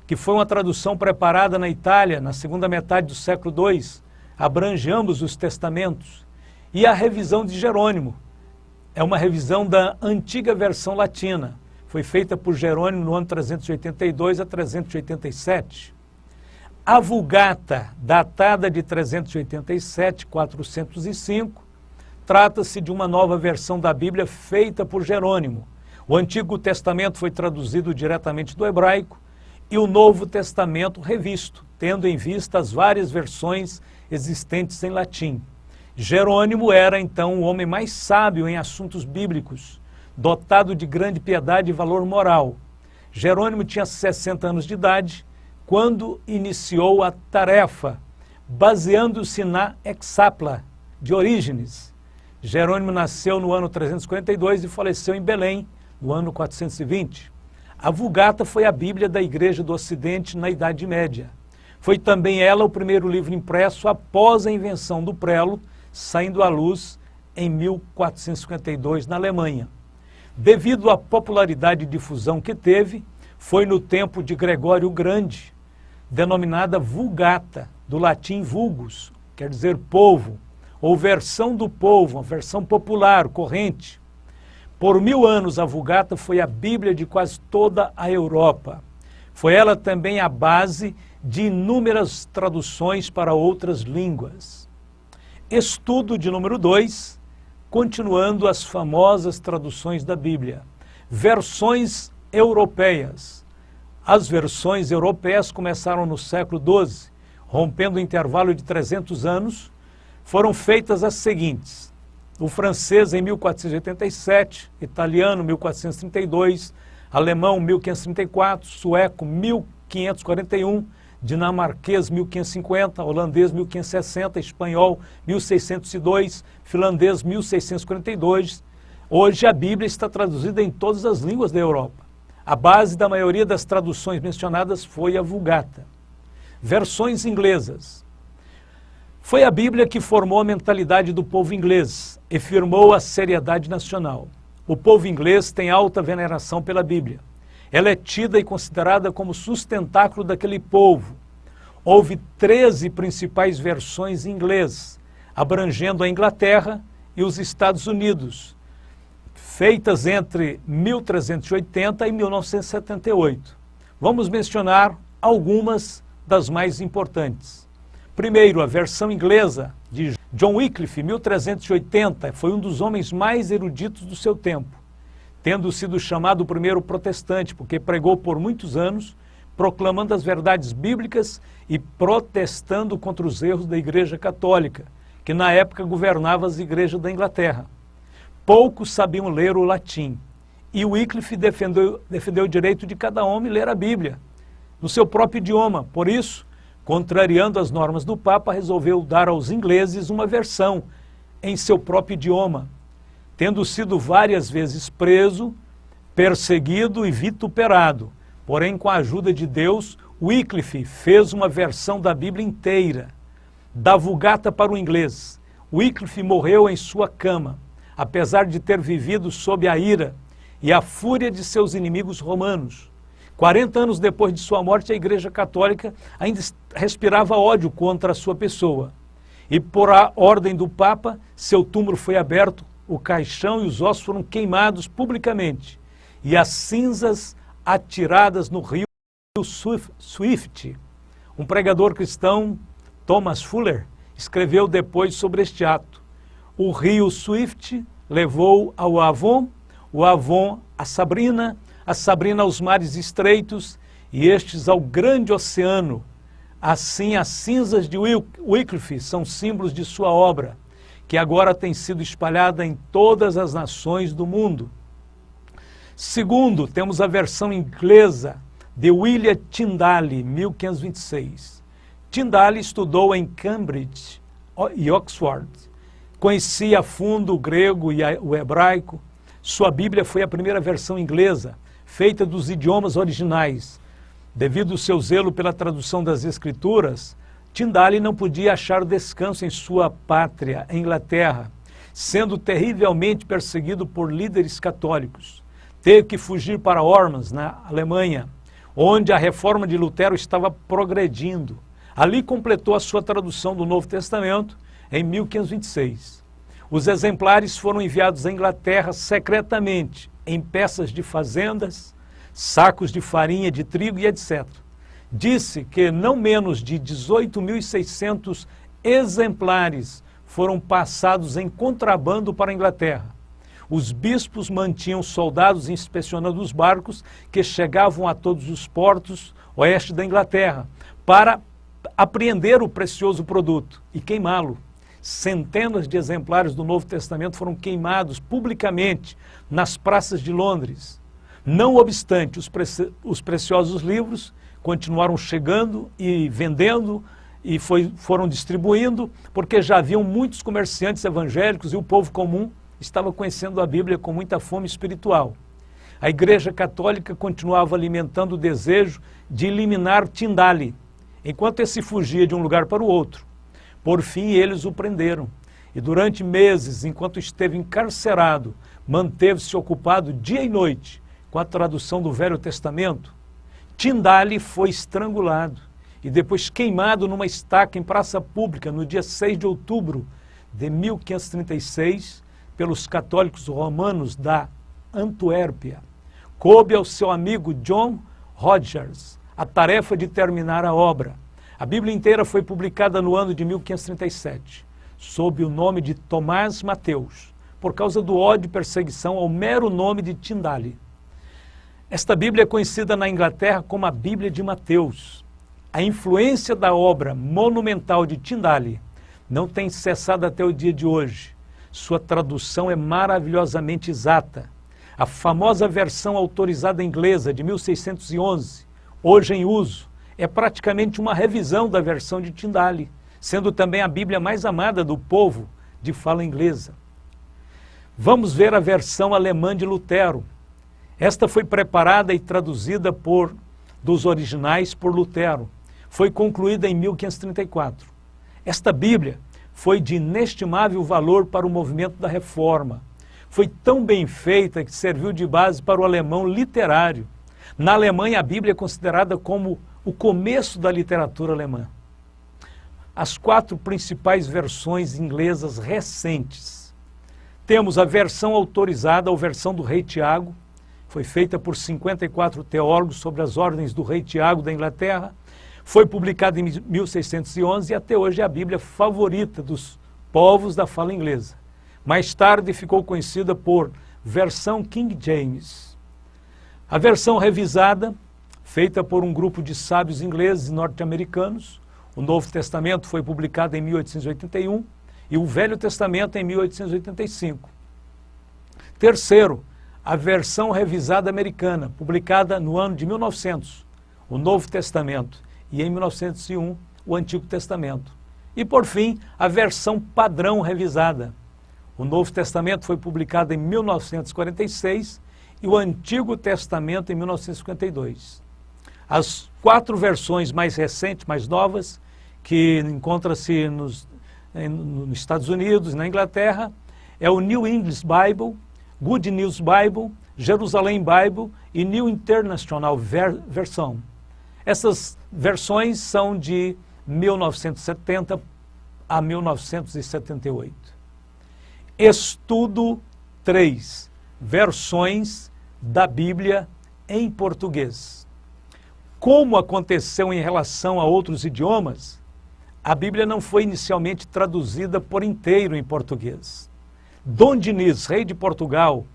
que foi uma tradução preparada na Itália na segunda metade do século II, abrange ambos os testamentos. E a revisão de Jerônimo, é uma revisão da antiga versão latina. Foi feita por Jerônimo no ano 382 a 387. A Vulgata, datada de 387 a 405, trata-se de uma nova versão da Bíblia feita por Jerônimo. O Antigo Testamento foi traduzido diretamente do hebraico e o Novo Testamento revisto, tendo em vista as várias versões existentes em latim. Jerônimo era, então, o homem mais sábio em assuntos bíblicos, dotado de grande piedade e valor moral. Jerônimo tinha 60 anos de idade quando iniciou a tarefa, baseando-se na Hexapla de Orígenes. Jerônimo nasceu no ano 342 e faleceu em Belém, no ano 420. A Vulgata foi a Bíblia da Igreja do Ocidente na Idade Média. Foi também ela o primeiro livro impresso após a invenção do prelo, saindo à luz em 1452 na Alemanha. Devido à popularidade e difusão que teve, foi no tempo de Gregório o Grande, denominada Vulgata, do latim vulgus, quer dizer povo, ou versão do povo, uma versão popular, corrente. Por 1000 anos, a Vulgata foi a Bíblia de quase toda a Europa. Foi ela também a base de inúmeras traduções para outras línguas. Estudo de número 2, continuando as famosas traduções da Bíblia. Versões europeias. As versões europeias começaram no século XII, rompendo o intervalo de 300 anos. Foram feitas as seguintes: o francês em 1487, italiano 1432, alemão 1534, sueco 1541, dinamarquês 1550, holandês 1560, espanhol 1602, finlandês 1642. Hoje a Bíblia está traduzida em todas as línguas da Europa. A base da maioria das traduções mencionadas foi a Vulgata. Versões inglesas. Foi a Bíblia que formou a mentalidade do povo inglês e firmou a seriedade nacional. O povo inglês tem alta veneração pela Bíblia. Ela é tida e considerada como sustentáculo daquele povo. Houve 13 principais versões em inglês, abrangendo a Inglaterra e os Estados Unidos, feitas entre 1380 e 1978. Vamos mencionar algumas das mais importantes. Primeiro, a versão inglesa de John Wycliffe, 1380, foi um dos homens mais eruditos do seu tempo, tendo sido chamado o primeiro protestante, porque pregou por muitos anos, proclamando as verdades bíblicas e protestando contra os erros da Igreja Católica, que na época governava as igrejas da Inglaterra. Poucos sabiam ler o latim, e Wycliffe defendeu o direito de cada homem ler a Bíblia no seu próprio idioma. Por isso, contrariando as normas do Papa, resolveu dar aos ingleses uma versão em seu próprio idioma, tendo sido várias vezes preso, perseguido e vituperado. Porém, com a ajuda de Deus, Wycliffe fez uma versão da Bíblia inteira, da Vulgata para o inglês. Wycliffe morreu em sua cama, apesar de ter vivido sob a ira e a fúria de seus inimigos romanos. 40 anos depois de sua morte, a Igreja Católica ainda respirava ódio contra a sua pessoa. E por a ordem do Papa, seu túmulo foi aberto, o caixão e os ossos foram queimados publicamente, e as cinzas atiradas no rio Swift. Um pregador cristão, Thomas Fuller, escreveu depois sobre este ato. O rio Swift levou ao Avon, o Avon a Sabrina aos mares estreitos e estes ao grande oceano. Assim, as cinzas de Wycliffe são símbolos de sua obra, que agora tem sido espalhada em todas as nações do mundo. Segundo, temos a versão inglesa de William Tyndale, 1526. Tyndale estudou em Cambridge e Oxford. Conhecia a fundo o grego e o hebraico. Sua Bíblia foi a primeira versão inglesa, feita dos idiomas originais. Devido ao seu zelo pela tradução das Escrituras, Tyndale não podia achar descanso em sua pátria, a Inglaterra, sendo terrivelmente perseguido por líderes católicos. Teve que fugir para Worms, na Alemanha, onde a reforma de Lutero estava progredindo. Ali completou a sua tradução do Novo Testamento em 1526. Os exemplares foram enviados à Inglaterra secretamente, em peças de fazendas, sacos de farinha de trigo e etc. Disse que não menos de 18.600 exemplares foram passados em contrabando para a Inglaterra. Os bispos mantinham soldados inspecionando os barcos que chegavam a todos os portos oeste da Inglaterra para apreender o precioso produto e queimá-lo. Centenas de exemplares do Novo Testamento foram queimados publicamente nas praças de Londres. Não obstante, os preciosos livros continuaram chegando e vendendo e foram distribuindo, porque já haviam muitos comerciantes evangélicos e o povo comum estava conhecendo a Bíblia com muita fome espiritual. A Igreja Católica continuava alimentando o desejo de eliminar Tyndale, enquanto esse fugia de um lugar para o outro. Por fim, eles o prenderam. E durante meses, enquanto esteve encarcerado, manteve-se ocupado dia e noite com a tradução do Velho Testamento. Tyndale foi estrangulado e depois queimado numa estaca em praça pública no dia 6 de outubro de 1536 pelos católicos romanos da Antuérpia. Coube ao seu amigo John Rogers a tarefa de terminar a obra. A Bíblia inteira foi publicada no ano de 1537, sob o nome de Tomás Mateus, por causa do ódio e perseguição ao mero nome de Tyndale. Esta Bíblia é conhecida na Inglaterra como a Bíblia de Mateus. A influência da obra monumental de Tyndale não tem cessado até o dia de hoje. Sua tradução é maravilhosamente exata. A famosa versão autorizada inglesa de 1611, hoje em uso, é praticamente uma revisão da versão de Tyndale, sendo também a Bíblia mais amada do povo de fala inglesa. Vamos ver a versão alemã de Lutero. Esta foi preparada e traduzida dos originais por Lutero. Foi concluída em 1534. Esta Bíblia foi de inestimável valor para o movimento da Reforma. Foi tão bem feita que serviu de base para o alemão literário. Na Alemanha, a Bíblia é considerada como o começo da literatura alemã. As 4 principais versões inglesas recentes. Temos a versão autorizada, ou versão do rei Tiago, foi feita por 54 teólogos sobre as ordens do rei Tiago da Inglaterra, foi publicada em 1611 e até hoje é a Bíblia favorita dos povos da fala inglesa. Mais tarde ficou conhecida por versão King James. A versão revisada, feita por um grupo de sábios ingleses e norte-americanos, o Novo Testamento foi publicado em 1881 e o Velho Testamento em 1885. Terceiro, a versão revisada americana, publicada no ano de 1900, o Novo Testamento, e em 1901, o Antigo Testamento. E, por fim, a versão padrão revisada. O Novo Testamento foi publicado em 1946 e o Antigo Testamento em 1952. As 4 versões mais recentes, mais novas, que encontram-se nos Estados Unidos e na Inglaterra, é o New English Bible, Good News Bible, Jerusalem Bible e New International Version. Essas versões são de 1970 a 1978. Estudo 3. Versões da Bíblia em português. Como aconteceu em relação a outros idiomas, a Bíblia não foi inicialmente traduzida por inteiro em português. Dom Diniz, rei de Portugal,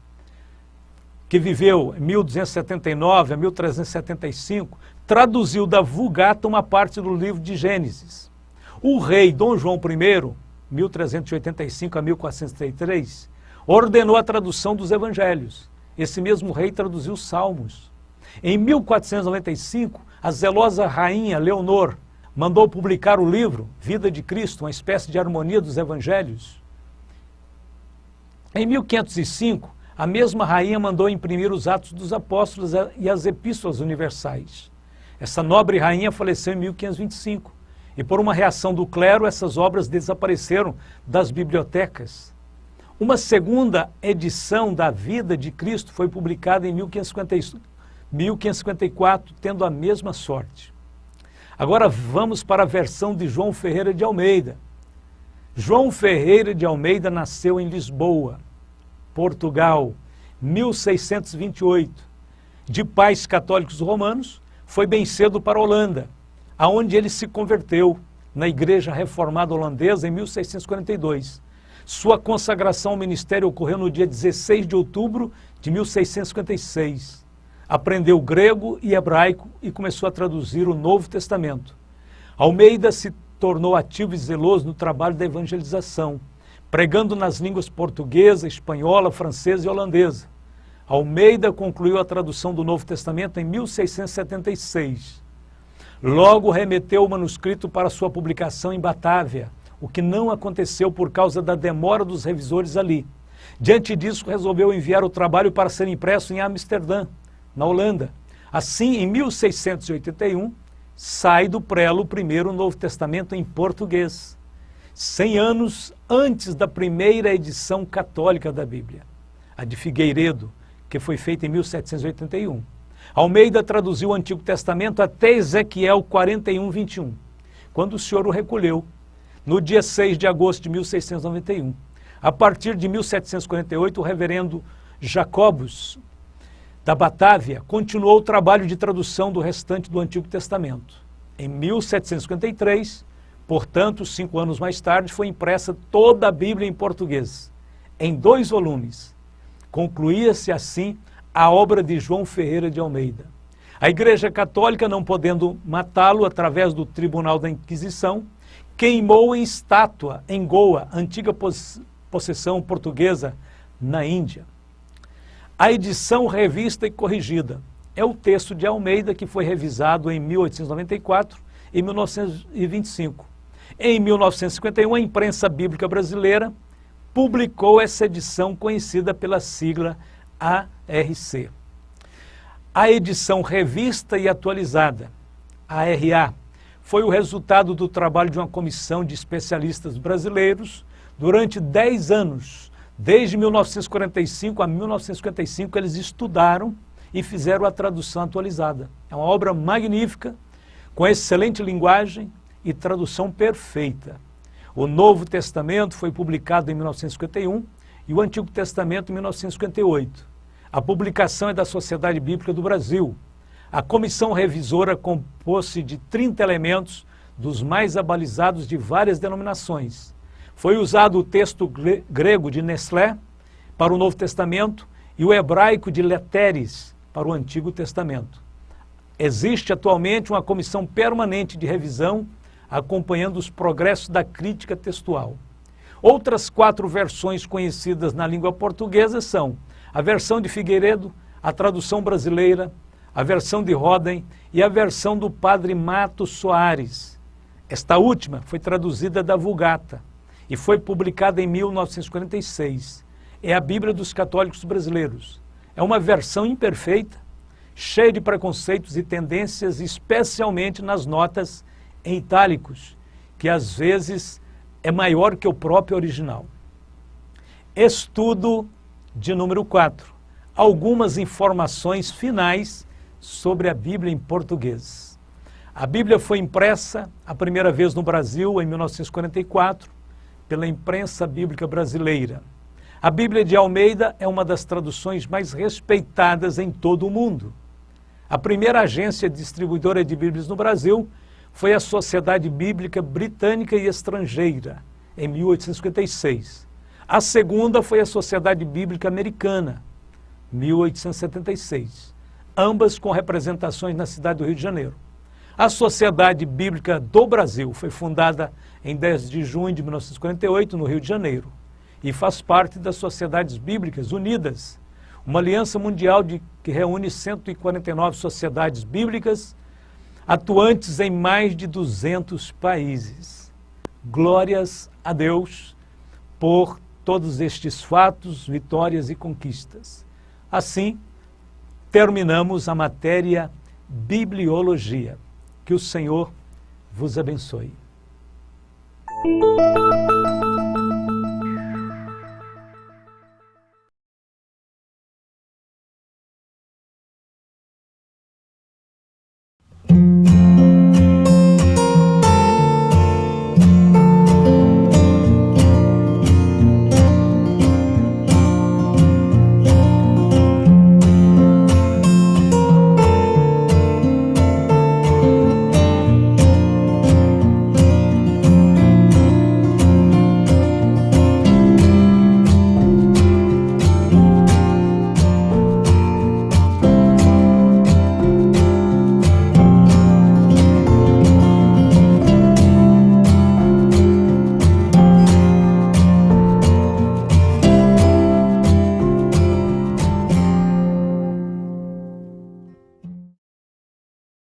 que viveu em 1279 a 1375, traduziu da Vulgata uma parte do livro de Gênesis. O rei Dom João I, 1385 a 1403, ordenou a tradução dos evangelhos. Esse mesmo rei traduziu os Salmos. Em 1495, a zelosa rainha Leonor mandou publicar o livro Vida de Cristo, uma espécie de harmonia dos evangelhos. Em 1505, a mesma rainha mandou imprimir os Atos dos Apóstolos e as Epístolas Universais. Essa nobre rainha faleceu em 1525 e, por uma reação do clero, essas obras desapareceram das bibliotecas. Uma segunda edição da Vida de Cristo foi publicada em 1554, tendo a mesma sorte. Agora vamos para a versão de João Ferreira de Almeida. João Ferreira de Almeida nasceu em Lisboa, Portugal, 1628. De pais católicos romanos, foi bem cedo para a Holanda, aonde ele se converteu na Igreja Reformada Holandesa em 1642. Sua consagração ao ministério ocorreu no dia 16 de outubro de 1656. Aprendeu grego e hebraico e começou a traduzir o Novo Testamento. Almeida se tornou ativo e zeloso no trabalho da evangelização, pregando nas línguas portuguesa, espanhola, francesa e holandesa. Almeida concluiu a tradução do Novo Testamento em 1676. Logo remeteu o manuscrito para sua publicação em Batávia, o que não aconteceu por causa da demora dos revisores ali. Diante disso, resolveu enviar o trabalho para ser impresso em Amsterdã, na Holanda. Assim, em 1681, sai do prelo o primeiro Novo Testamento em português, 100 anos antes da primeira edição católica da Bíblia, a de Figueiredo, que foi feita em 1781. Almeida traduziu o Antigo Testamento até Ezequiel 41, 21, quando o Senhor o recolheu, no dia 6 de agosto de 1691. A partir de 1748, o reverendo Jacobus, da Batávia, continuou o trabalho de tradução do restante do Antigo Testamento. Em 1753, portanto, 5 anos mais tarde, foi impressa toda a Bíblia em português, em 2 volumes. Concluía-se assim a obra de João Ferreira de Almeida. A Igreja Católica, não podendo matá-lo através do Tribunal da Inquisição, queimou em estátua em Goa, antiga possessão portuguesa na Índia. A edição revista e corrigida é o texto de Almeida, que foi revisado em 1894 e 1925. Em 1951, a imprensa bíblica brasileira publicou essa edição conhecida pela sigla ARC. A edição revista e atualizada, ARA, foi o resultado do trabalho de uma comissão de especialistas brasileiros durante 10 anos. Desde 1945 a 1955, eles estudaram e fizeram a tradução atualizada. É uma obra magnífica, com excelente linguagem e tradução perfeita. O Novo Testamento foi publicado em 1951 e o Antigo Testamento em 1958. A publicação é da Sociedade Bíblica do Brasil. A comissão revisora compôs-se de 30 elementos dos mais abalizados de várias denominações. Foi usado o texto grego de Nestlé para o Novo Testamento e o hebraico de Leteres para o Antigo Testamento. Existe atualmente uma comissão permanente de revisão acompanhando os progressos da crítica textual. Outras 4 versões conhecidas na língua portuguesa são a versão de Figueiredo, a tradução brasileira, a versão de Roden e a versão do padre Matos Soares. Esta última foi traduzida da Vulgata e foi publicada em 1946. É a Bíblia dos Católicos Brasileiros. É uma versão imperfeita, cheia de preconceitos e tendências, especialmente nas notas em itálicos, que às vezes é maior que o próprio original. Estudo de número 4. Algumas informações finais sobre a Bíblia em português. A Bíblia foi impressa a primeira vez no Brasil em 1944 pela Imprensa Bíblica Brasileira. A Bíblia de Almeida é uma das traduções mais respeitadas em todo o mundo. A primeira agência distribuidora de Bíblias no Brasil foi a Sociedade Bíblica Britânica e Estrangeira, em 1856. A segunda foi a Sociedade Bíblica Americana, 1876. Ambas com representações na cidade do Rio de Janeiro. A Sociedade Bíblica do Brasil foi fundada em 10 de junho de 1948, no Rio de Janeiro, e faz parte das Sociedades Bíblicas Unidas, uma aliança mundial que reúne 149 sociedades bíblicas atuantes em mais de 200 países. Glórias a Deus por todos estes fatos, vitórias e conquistas. Assim, terminamos a matéria Bibliologia. Que o Senhor vos abençoe.